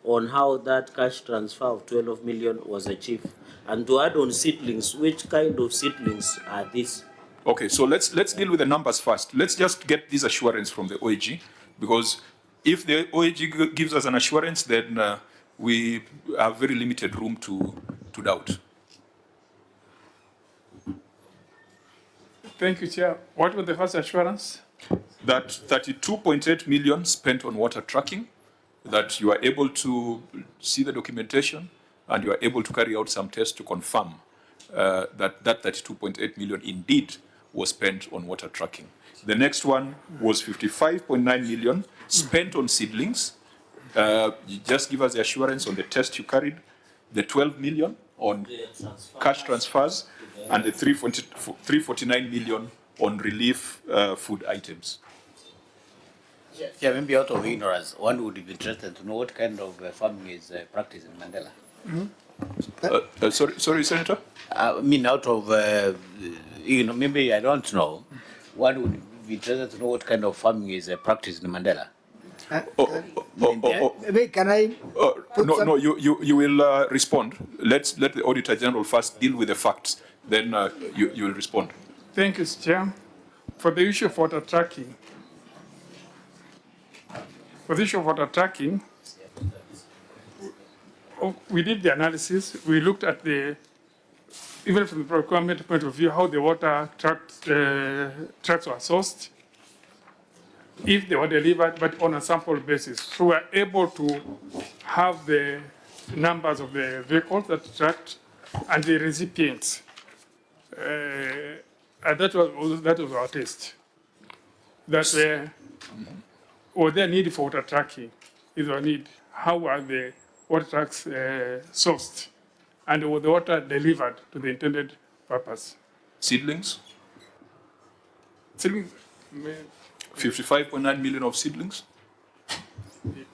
on how that cash transfer of 12 million was achieved? And to add on seedlings, which kind of seedlings are these? Okay, so let's deal with the numbers first. Let's just get this assurance from the OAG, because if the OAG gives us an assurance, then we have very limited room to doubt. Thank you, Chair. What was the first assurance? That 32.8 million spent on water tracking, that you are able to see the documentation, and you are able to carry out some tests to confirm that 32.8 million indeed was spent on water tracking. The next one was 55.9 million spent on seedlings. You just give us the assurance on the test you carried, the 12 million on cash transfers, and the 349 million on relief food items. Yeah, maybe out of ignorance, one would be interested to know what kind of farming is practiced in Mandela. Sorry, Senator? I mean, out of, maybe I don't know, one would be interested to know what kind of farming is practiced in Mandela. Can I? No, you will respond. Let the Auditor General first deal with the facts, then you will respond. Thank you, Chair. For the issue of water tracking, we did the analysis. We looked at even from the procurement point of view, how the water tracks were sourced, if they were delivered, but on a sample basis. So we're able to have the numbers of the vehicles that tracked and the recipients. And that was our test. That was there need for water tracking? Is there a need? How are the water tracks sourced? And was the water delivered to the intended purpose? Seedlings? Seedlings? 55.9 million of seedlings? Okay.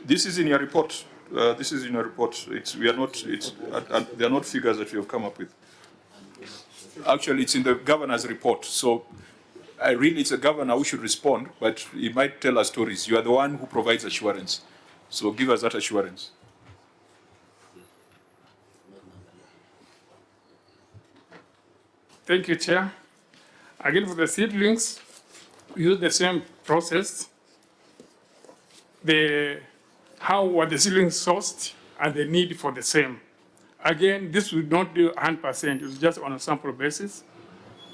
This is in your report. This is in your report. They are not figures that we have come up with. Actually, it's in the governor's report. So really, it's the governor who should respond, but he might tell us stories. You are the one who provides assurance. So give us that assurance. Thank you, Chair. Again, for the seedlings, we use the same process. How were the seedlings sourced and the need for the same. Again, this would not do 100%. It's just on a sample basis.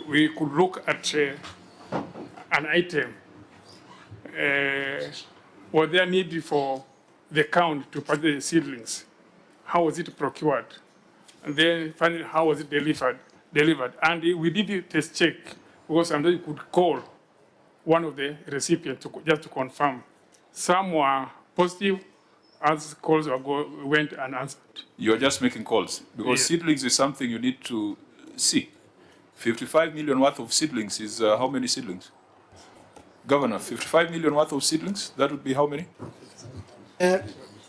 We could look at an item. Was there need for the count to purchase the seedlings? How was it procured? And then finally, how was it delivered? And we did a test check because somebody could call one of the recipients just to confirm. Some were positive, as calls went unanswered. You're just making calls because seedlings is something you need to see. 55 million worth of seedlings is how many seedlings? Governor, 55 million worth of seedlings, that would be how many?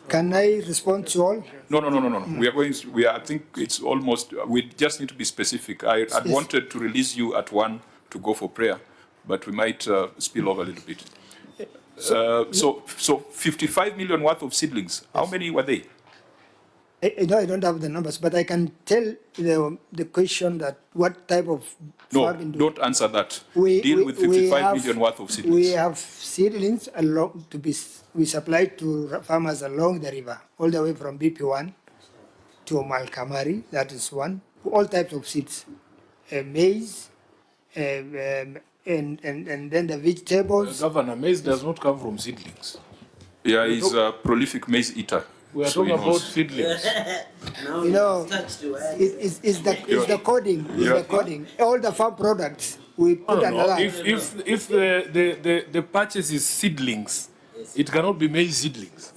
Can I respond to all? No. I think it's almost, we just need to be specific. I wanted to release you at 1 to go for prayer, but we might spill over a little bit. So 55 million worth of seedlings. Yes. How many were they? No, I don't have the numbers, but I can tell the question that what type of farming. No, don't answer that. Deal with 55 million worth of seedlings. We have seedlings along we supply to farmers along the river, all the way from BP1 to Malkamari. That is one. All types of seeds, maize, and then the vegetables. Governor, maize does not come from seedlings. Yeah, he's a prolific maize eater. We are talking about seedlings. You know, it's the coding. It's the coding. All the farm products we put another. If the purchase is seedlings, it cannot be maize seedlings.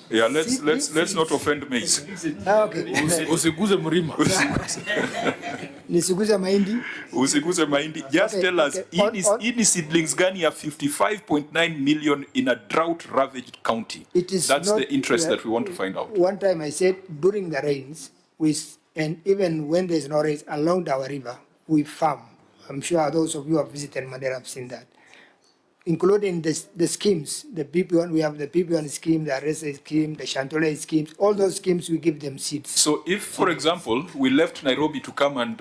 Yeah, let's not offend maize. Okay. Usiguze mrima. Nisiguze mahindi. Usiguze mahindi. Just tell us, ini seedlings gani ya 55.9 million in a drought-ravaged county? That's the interest that we want to find out. One time I said during the rains, and even when there's no rains along our river, we farm. I'm sure those of you who have visited Mandera have seen that. Including the schemes, the BP1, we have the BP1 scheme, the RSA scheme, the Chantole schemes, all those schemes we give them seeds. So if, for example, we left Nairobi to come and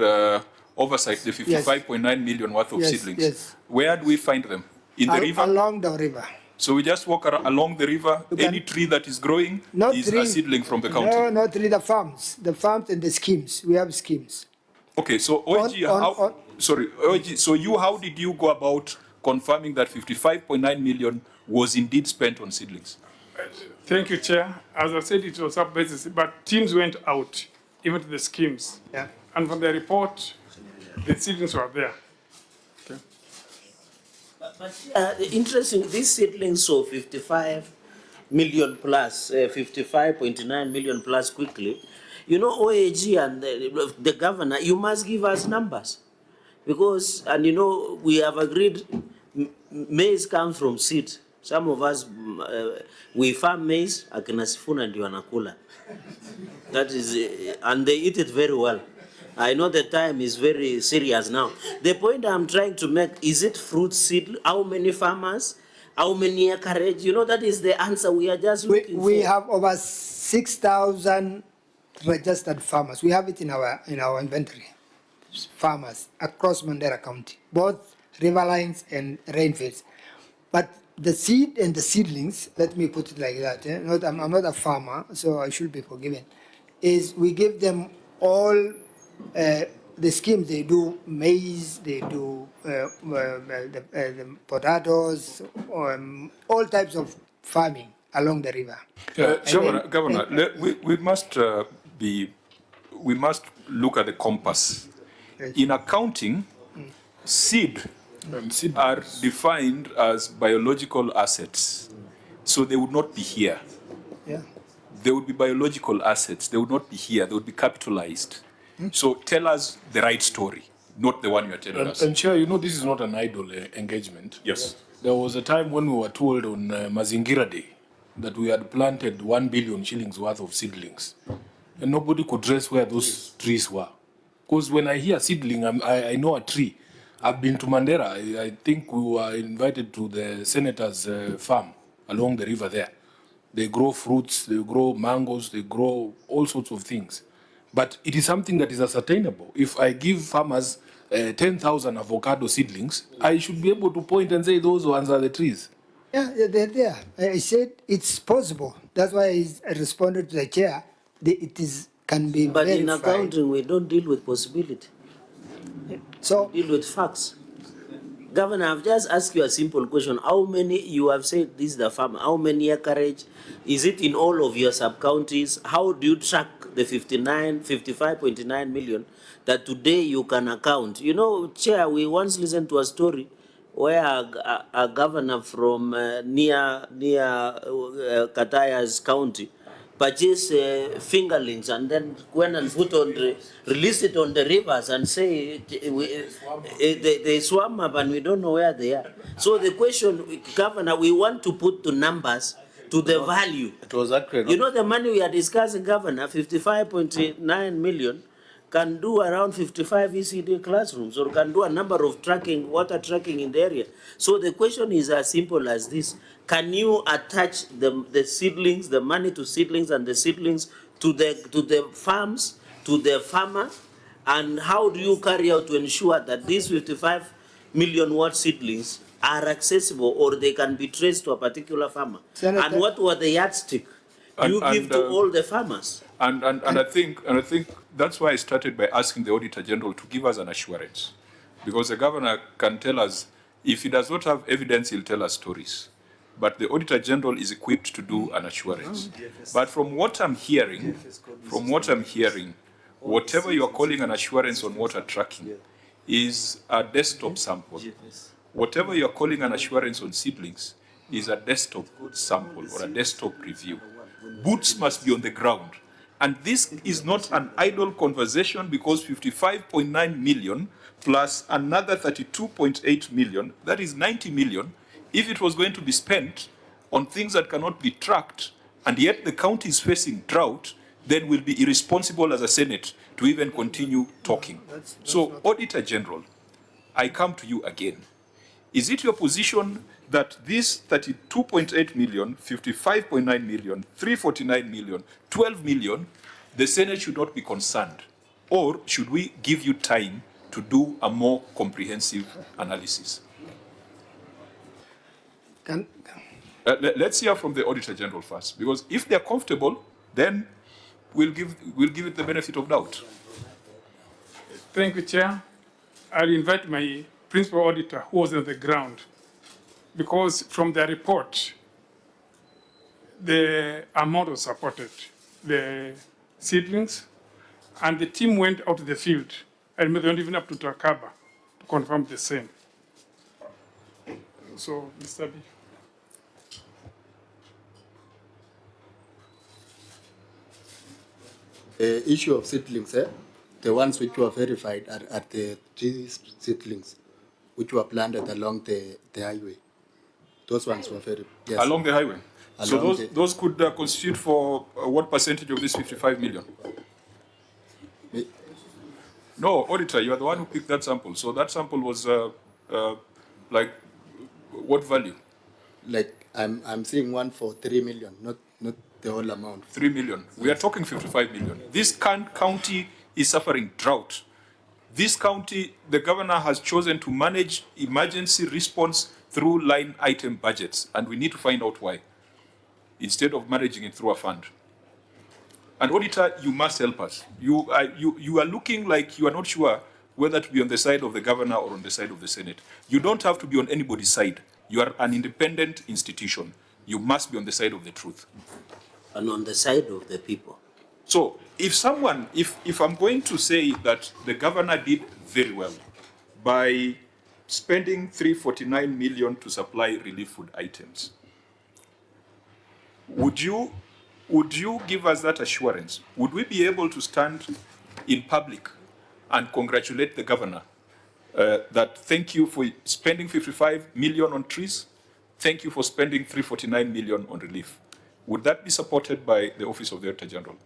oversight the 55.9 million worth of seedlings, where do we find them? In the river? Along the river. So we just walk along the river, any tree that is growing is a seedling from the county? No, not really, the farms and the schemes, we have schemes. Okay, so OG, so how did you go about confirming that 55.9 million was indeed spent on seedlings? Thank you, Chair. As I said, it was up basis, but teams went out, even to the schemes. Yeah. And from the report, the seedlings were there. Okay. But interesting, these seedlings saw 55 million plus, 55.9 million plus quickly. You know, OAG and the governor, you must give us numbers. Because, and you know, we have agreed maize comes from seed. Some of us, we farm maize, akina Sifuna ndio wanakula. That is, and they eat it very well. I know the time is very serious now. The point I'm trying to make, is it fruit seed? How many farmers? How many acreage? You know, that is the answer we are just looking for. We have over 6,000 registered farmers. We have it in our inventory. Farmers across Mandera County, both riverlines and rainfields. But the seed and the seedlings, let me put it like that, I'm not a farmer, so I should be forgiven, is we give them all the schemes. They do maize, they do the potatoes, all types of farming along the river. Governor, we must look at the compass. In accounting, seed are defined as biological assets. So they would not be here. Yeah. They would be biological assets. They would not be here. They would be capitalized. So tell us the right story, not the one you are telling us. And Chair, you know, this is not an idle engagement. Yes. There was a time when we were told on Mazingira Day that we had planted 1 billion shillings worth of seedlings. And nobody could trace where those trees were. Because when I hear seedling, I know a tree. I've been to Mandera. I think we were invited to the senator's farm along the river there. They grow fruits, they grow mangoes, they grow all sorts of things. But it is something that is ascertainable. If I give farmers 10,000 avocado seedlings, I should be able to point and say those ones are the trees. Yeah, they're there. I said it's possible. That's why I responded to the chair. Can be but verified. In accounting, we don't deal with possibility. So we deal with facts. Governor, I've just asked you a simple question. How many, you have said this is the farm, how many acreage? Is it in all of your sub-counties? How do you track the 55.9 million that today you can account? You know, Chair, we once listened to a story where a governor from near Kataya's county purchase fingerlings and then went and release it on the rivers and say they swam up and we don't know where they are. So the question, Governor, we want to put the numbers to the value. It was accurate. You know the money we are discussing, Governor, 55.9 million, can do around 55 ECD classrooms or can do a number of water tracking in the area. So the question is as simple as this. Can you attach the seedlings, the money to seedlings and the seedlings to the farms, to the farmer? And how do you carry out to ensure that these 55 million watt seedlings are accessible or they can be traced to a particular farmer? Senator, and what were the yardstick you give to all the farmers? And I think that's why I started by asking the Auditor General to give us an assurance, because the governor can tell us if he does not have evidence, he'll tell us stories. But the Auditor General is equipped to do an assurance. But from what I'm hearing, whatever you are calling an assurance on water tracking is a desktop sample. Whatever you are calling an assurance on seedlings is a desktop sample or a desktop review. Boots must be on the ground. And this is not an idle conversation, because 55.9 million plus another 32.8 million, that is 90 million, if it was going to be spent on things that cannot be tracked, and yet the county is facing drought, then we'll be irresponsible as a Senate to even continue talking. So, Auditor General, I come to you again. Is it your position that this 32.8 million, 55.9 million, 349 million, 12 million, the Senate should not be concerned? Or should we give you time to do a more comprehensive analysis? Let's hear from the Auditor General first, because if they're comfortable, then we'll give it the benefit of doubt. Thank you, Chair. I'll invite my principal auditor who was on the ground, because from the report, the amount was supported, the seedlings, and the team went out to the field and went even up to Takaba to confirm the same. So, Mr. B. The issue of seedlings, the ones which were verified are the 3 seedlings which were planted along the highway. Those ones were very... Yes. Along the highway? Along so those could constitute for what percentage of this 55 million? No, Auditor, you are the one who picked that sample. So that sample was like what value? Like I'm seeing one for 3 million, not the whole amount. 3 million. We are talking 55 million. This county is suffering drought. This county, the governor has chosen to manage emergency response through line item budgets, and we need to find out why, instead of managing it through a fund. And Auditor, you must help us. You are looking like you are not sure whether to be on the side of the governor or on the side of the Senate. You don't have to be on anybody's side. You are an independent institution. You must be on the side of the truth. And on the side of the people. So if I'm going to say that the governor did very well by spending 349 million to supply relief food items, would you give us that assurance? Would we be able to stand in public and congratulate the governor that thank you for spending 55 million on trees, thank you for spending 349 million on relief? Would that be supported by the Office of the Auditor General?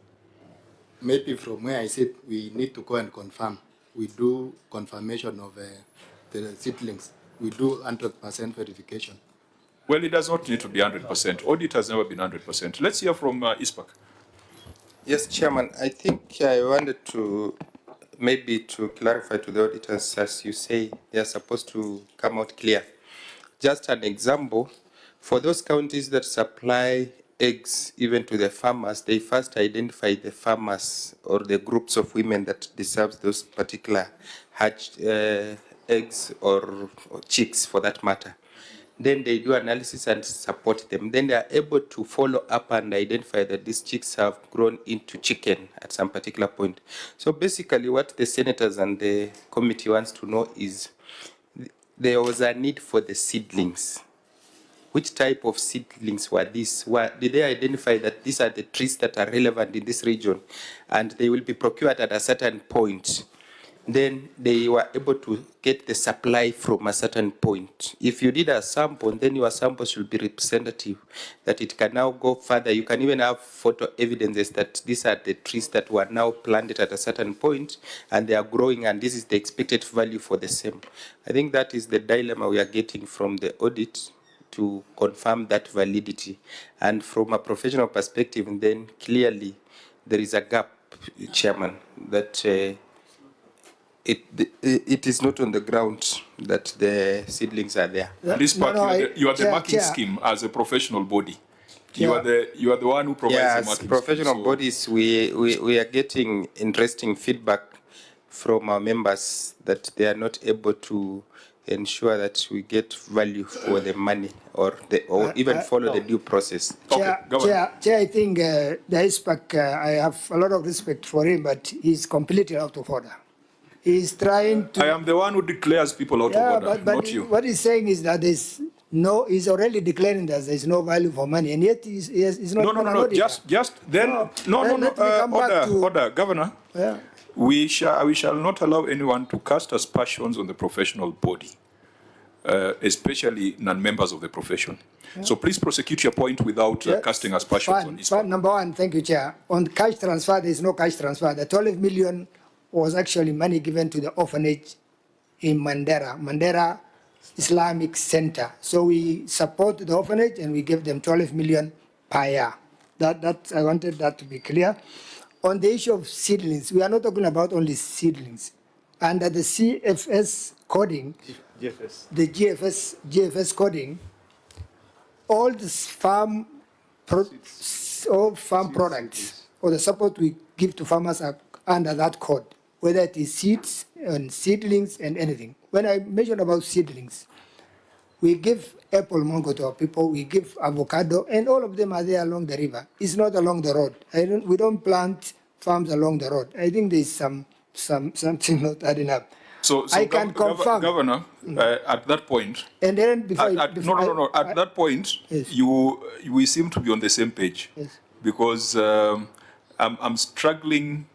Maybe from where I sit, we need to go and confirm. We do confirmation of the seedlings. We do 100% verification. Well, it does not need to be 100%. Audit has never been 100%. Let's hear from ISPAC. Yes, Chairman. I think I wanted to maybe to clarify to the auditors, as you say, they are supposed to come out clear. Just an example, for those counties that supply eggs even to the farmers, they first identify the farmers or the groups of women that deserve those particular hatched eggs or chicks for that matter. Then they do analysis and support them. Then they are able to follow up and identify that these chicks have grown into chicken at some particular point. So basically what the senators and the committee wants to know is there was a need for the seedlings. Which type of seedlings were these? Did they identify that these are the trees that are relevant in this region and they will be procured at a certain point? then they were able to get the supply from a certain point. If you did a sample, then your sample should be representative, that it can now go further. You can even have photo evidences that these are the trees that were now planted at a certain point and they are growing, and this is the expected value for the same. I think that is the dilemma we are getting from the audit to confirm that validity. And from a professional perspective, then clearly there is a gap, Chairman, that it is not on the ground that the seedlings are there. And this part, you are the marking scheme as a professional body. You are the one who provides the as marking professional scheme, bodies, we are getting interesting feedback from our members that they are not able to ensure that we get value for the money or even follow the due process. Chair, I think the ISPAC, I have a lot of respect for him, but he's completely out of order. He's trying to... I am the one who declares people out of order, but not you. What he's saying is that he's already declaring that there's no value for money, and yet he's not... No, order, Governor. Yeah. We shall not allow anyone to cast aspersions on the professional body, especially non-members of the profession. Yeah. So please prosecute your point without casting aspersions on this. Number one, thank you, Chair. On cash transfer, there is no cash transfer. The 12 million was actually money given to the orphanage in Mandera Islamic Center. So we support the orphanage and we give them 12 million per year. I wanted that to be clear. On the issue of seedlings, we are not talking about only seedlings. Under the CFS coding, the GFS coding, all the farm products or the support we give to farmers are under that code, whether it is seeds and seedlings and anything. When I mentioned about seedlings, we give apple mango to our people, we give avocado, and all of them are there along the river. It's not along the road. We don't plant farms along the road. I think there's something not adding up. So I can confirm, Governor, at that point, and then at that point, yes. we seem to be on the same page, yes. Because I'm struggling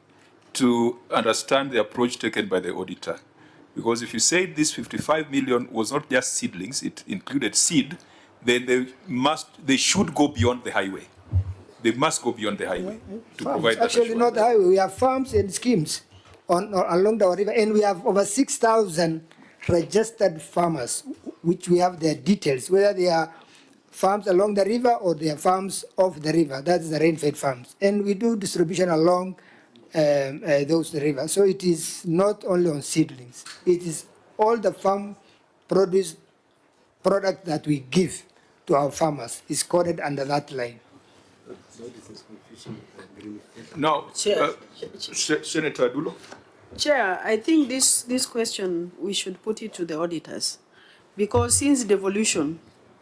to understand the approach taken by the auditor. Because if you say this 55 million was not just seedlings, it included seed, then they should go beyond the highway. They must go beyond the highway to provide that. Actually, not the highway. We have farms and schemes along the river, and we have over 6,000 registered farmers, which we have their details, whether they are farms along the river or they are farms off the river. That's the rain-fed farms. And we do distribution along those rivers. So it is not only on seedlings. It is all the farm product that we give to our farmers is coded under that line. Now, Senator Dulo. Chair, I think this question, we should put it to the auditors. Because since devolution,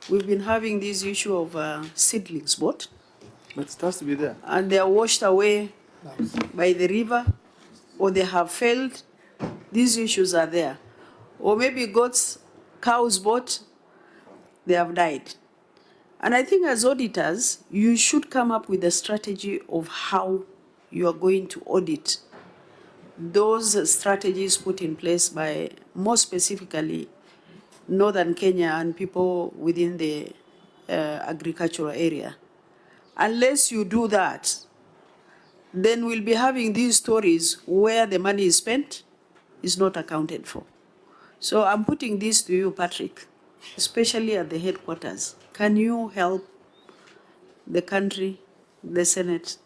we've been having this issue of seedlings bought. But it has to be there. And they are washed away by the river, or they have failed. These issues are there. Or maybe goats, cows bought, they have died. And I think as auditors, you should come up with a strategy of how you are going to audit those strategies put in place by, more specifically, Northern Kenya and people within the agricultural area. Unless you do that, then we'll be having these stories where the money is spent is not accounted for. So I'm putting this to you, Patrick, especially at the headquarters. Can you help the country, the Senate,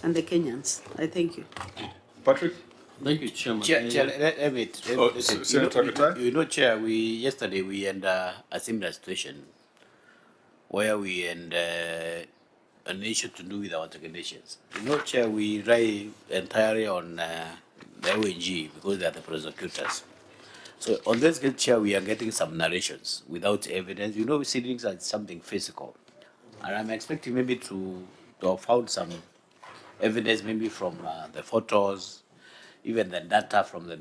and the Kenyans? I thank you. Patrick? Thank you, Chairman. Senator, you know, Chair, yesterday we had a similar situation where we had an issue to do with our recognitions. You know, Chair, we rely entirely on the ONG because they are the prosecutors. So on this case, Chair, we are getting some narrations without evidence. You know, seedlings are something physical. And I'm expecting maybe to have found some evidence maybe from the photos, even the data from the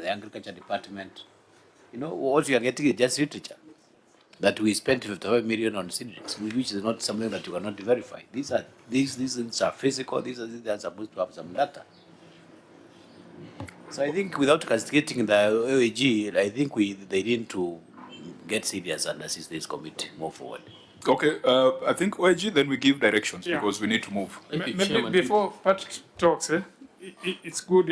agriculture department. You know, what you are getting is just literature. That we spent 55 million on seedlings, which is not something that you cannot verify. These things are physical, these are supposed to have some data. So I think without castigating the OAG, I think they need to get serious and assist this committee move forward. Okay, I think OAG, then we give directions because we need to move. Maybe before Pat talks, it's good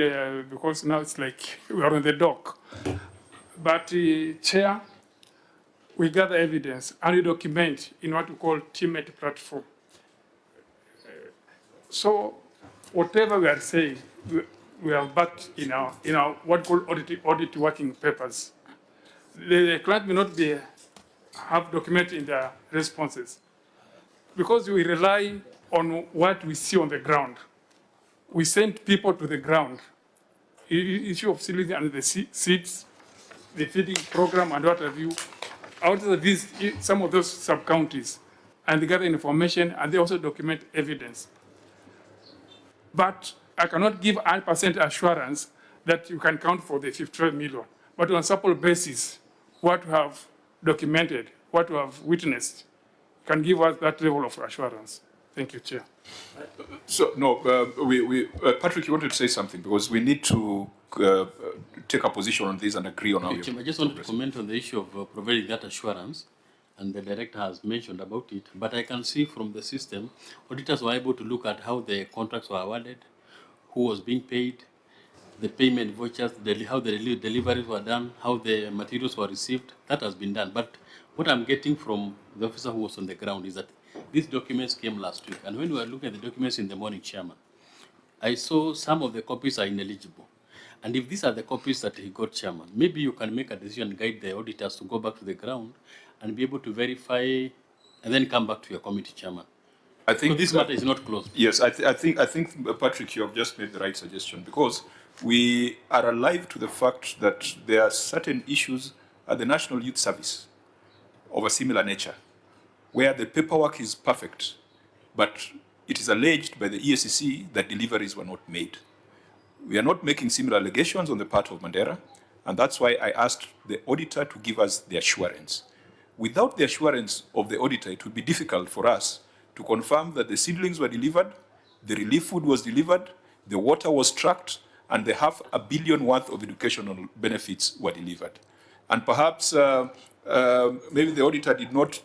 because now it's like we are on the dock. But Chair, we gather evidence and we document in what we call teammate platform. So whatever we are saying, we have backed in our what we call audit working papers. The client may not have documented in their responses because we rely on what we see on the ground. We send people to the ground. Issue of facility and the seeds, the feeding program and what have you. Out of these, some of those sub-counties, and they gather information and they also document evidence. But I cannot give 100% assurance that you can count for the 55 million. But on sample basis, what we have documented, what we have witnessed, can give us that level of assurance. Thank you, Chair. So, no, Patrick, you wanted to say something because we need to take a position on this and agree on how you... I just wanted to comment on the issue of providing that assurance, and the director has mentioned about it, but I can see from the system, auditors were able to look at how the contracts were awarded, who was being paid, the payment vouchers, how the deliveries were done, how the materials were received. That has been done. But what I'm getting from the officer who was on the ground is that these documents came last week. And when we were looking at the documents in the morning, Chairman, I saw some of the copies are ineligible. And if these are the copies that he got, Chairman, maybe you can make a decision, guide the auditors to go back to the ground and be able to verify and then come back to your committee, Chairman. I think so this matter is not closed. Yes, I think Patrick, you have just made the right suggestion because we are alive to the fact that there are certain issues at the National Youth Service of a similar nature, where the paperwork is perfect, but it is alleged by the EACC that deliveries were not made. We are not making similar allegations on the part of Mandera, and that's why I asked the auditor to give us the assurance. Without the assurance of the auditor, it would be difficult for us to confirm that the seedlings were delivered, the relief food was delivered, the water was trucked, and the $500 million worth of educational benefits were delivered. And perhaps maybe the auditor did not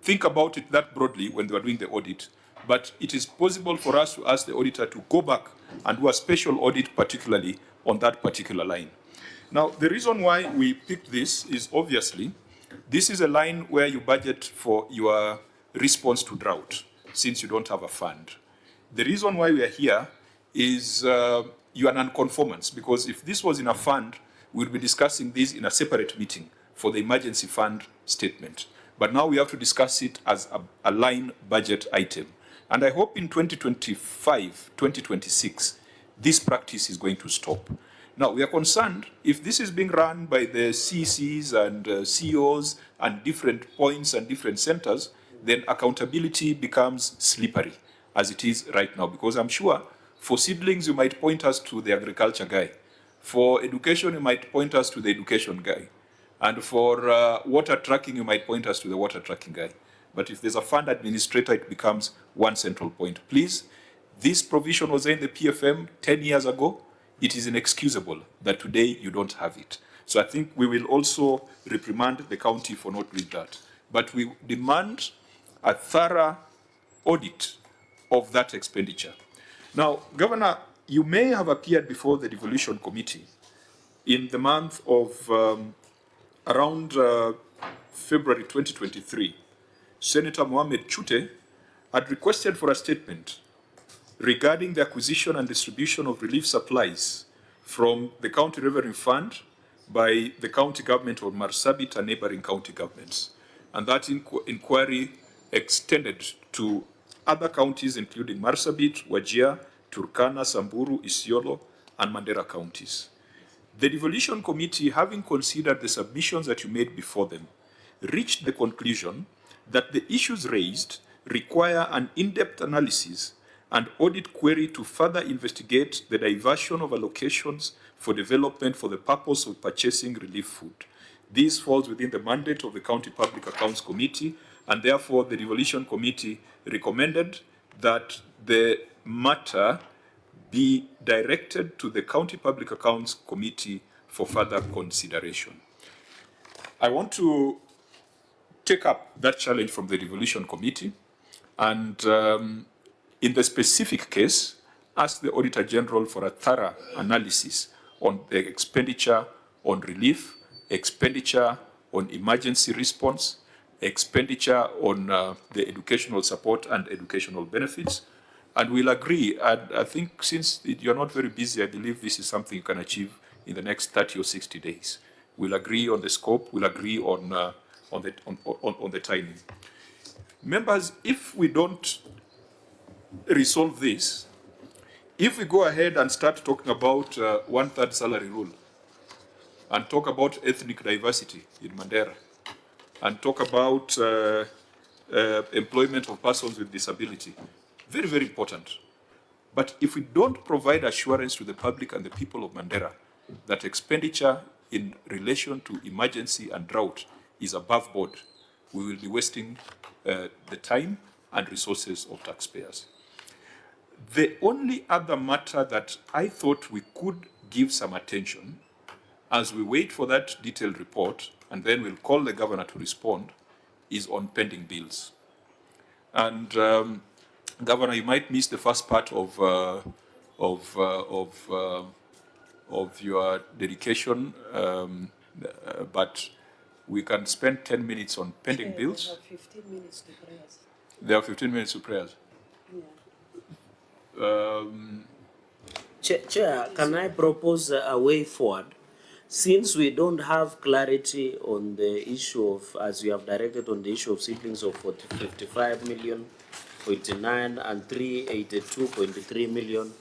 think about it that broadly when they were doing the audit, but it is possible for us to ask the auditor to go back and do a special audit, particularly on that particular line. Now, the reason why we picked this is obviously, this is a line where you budget for your response to drought, since you don't have a fund. The reason why we are here is you are non-conformance, because if this was in a fund, we'll be discussing this in a separate meeting for the emergency fund statement. But now we have to discuss it as a line budget item. And I hope in 2025, 2026, this practice is going to stop. Now, we are concerned if this is being run by the CCs and CEOs and different points and different centers, then accountability becomes slippery, as it is right now. Because I'm sure for seedlings, you might point us to the agriculture guy. For education, you might point us to the education guy. And for water tracking, you might point us to the water tracking guy. But if there's a fund administrator, it becomes one central point. Please, this provision was in the PFM 10 years ago. It is inexcusable that today you don't have it. So I think we will also reprimand the county for not doing that. But we demand a thorough audit of that expenditure. Now, Governor, you may have appeared before the devolution committee in the month of around February 2023. Senator Mohamed Chute had requested for a statement regarding the acquisition and distribution of relief supplies from the County Revenue Fund by the county government of Marsabit and neighboring county governments. And that inquiry extended to other counties, including Marsabit, Wajir, Turkana, Samburu, Isiolo, and Mandera counties. The devolution committee, having considered the submissions that you made before them, reached the conclusion that the issues raised require an in-depth analysis and audit query to further investigate the diversion of allocations for development for the purpose of purchasing relief food. This falls within the mandate of the County Public Accounts Committee, and therefore the devolution committee recommended that the matter be directed to the County Public Accounts Committee for further consideration. I want to take up that challenge from the Devolution Committee and in the specific case, ask the Auditor General for a thorough analysis on the expenditure on relief, expenditure on emergency response, expenditure on the educational support and educational benefits. And we'll agree, and I think since you're not very busy, I believe this is something you can achieve in the next 30 or 60 days. We'll agree on the scope, we'll agree on the timing. Members, if we don't resolve this, if we go ahead and start talking about one-third salary rule, and talk about ethnic diversity in Mandera, and talk about employment of persons with disability, very, very important. But if we don't provide assurance to the public and the people of Mandera that expenditure in relation to emergency and drought is above board, we will be wasting the time and resources of taxpayers. The only other matter that I thought we could give some attention as we wait for that detailed report, and then we'll call the governor to respond, is on pending bills. And Governor, you might miss the first part of your dedication, but we can spend 10 minutes on pending bills. There are 15 minutes to prayers. There are 15 minutes to prayers. Chair, can I propose a way forward? Since we don't have clarity on the issue of, as you have directed on the issue of seedlings of 55 million, 49 and 382.3 million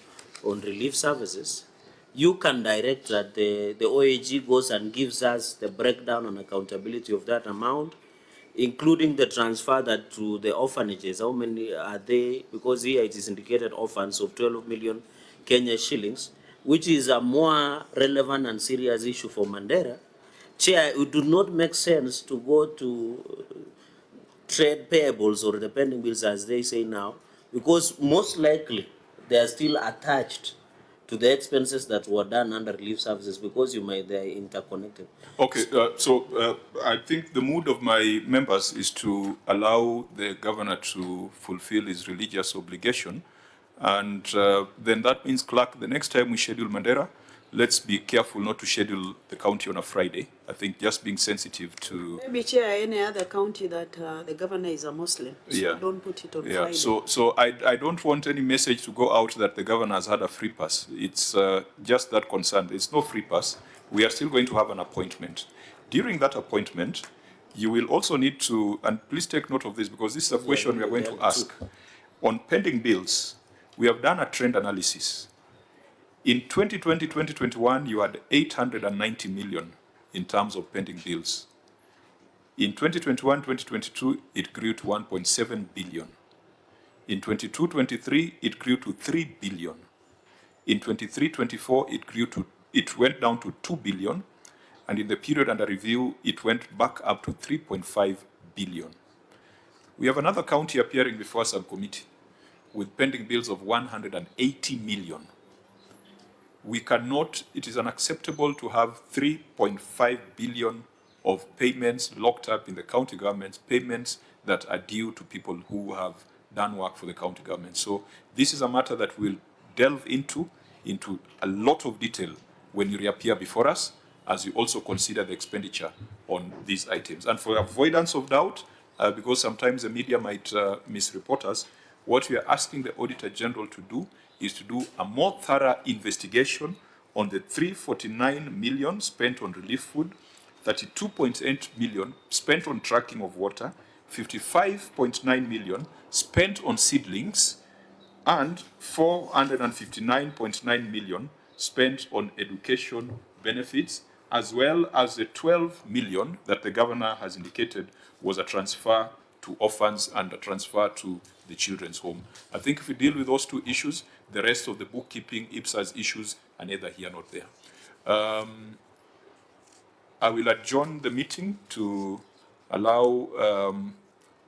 on relief services, you can direct that the OAG goes and gives us the breakdown and accountability of that amount, including the transfer that to the orphanages. How many are they? Because here it is indicated orphans of 12 million Kenya shillings, which is a more relevant and serious issue for Mandera. Chair, it would not make sense to go to trade payables or the pending bills, as they say now, because most likely they are still attached to the expenses that were done under relief services, because they are interconnected. Okay, so I think the mood of my members is to allow the governor to fulfill his religious obligation. And then that means, clerk, the next time we schedule Mandera, let's be careful not to schedule the county on a Friday. I think just being sensitive to... Maybe, Chair, any other county that the governor is a Muslim, so don't put it on Friday. So I don't want any message to go out that the governor has had a free pass. It's just that concern. It's no free pass. We are still going to have an appointment. During that appointment, you will also need to, and please take note of this because this is a question we are going to ask. On pending bills, we have done a trend analysis. In 2020-2021, you had 890 million in terms of pending bills. In 2021-2022, it grew to 1.7 billion. In 22-23, it grew to 3 billion. In 23-24, it went down to 2 billion. And in the period under review, it went back up to 3.5 billion. We have another county appearing before a subcommittee with pending bills of 180 million. We cannot, it is unacceptable to have 3.5 billion of payments locked up in the county government, payments that are due to people who have done work for the county government. So this is a matter that we'll delve into a lot of detail when you reappear before us, as you also consider the expenditure on these items. And for avoidance of doubt, because sometimes the media might misreport us, what we are asking the Auditor General to do is to do a more thorough investigation on the 349 million spent on relief food, 32.8 million spent on tracking of water, 55.9 million spent on seedlings, and 459.9 million spent on education benefits, as well as the 12 million that the governor has indicated was a transfer to orphans and a transfer to the children's home. I think if we deal with those two issues, the rest of the bookkeeping, IPSA's issues are neither here nor there. I will adjourn the meeting to allow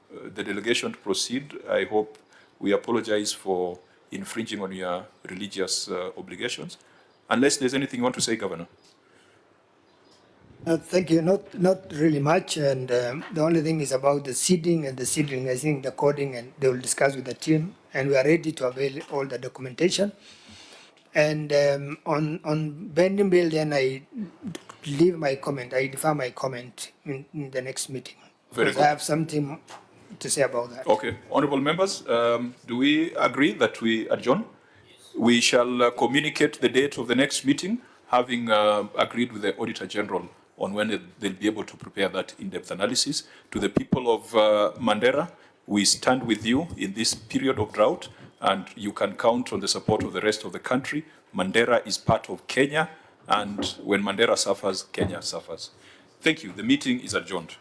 the delegation to proceed. I hope we apologize for infringing on your religious obligations. Unless there's anything you want to say, Governor. Thank you. Not really much. And the only thing is about the seeding and the seedling. I think the coding, and they will discuss with the team. And we are ready to avail all the documentation. And on bending bill, then I leave my comment. I defer my comment in the next meeting. Very because good. I have something to say about that. Okay. Honorable members, do we agree that we adjourn? We shall communicate the date of the next meeting, having agreed with the Auditor General on when they'll be able to prepare that in-depth analysis. To the people of Mandera, we stand with you in this period of drought, and you can count on the support of the rest of the country. Mandera is part of Kenya, and when Mandera suffers, Kenya suffers. Thank you. The meeting is adjourned.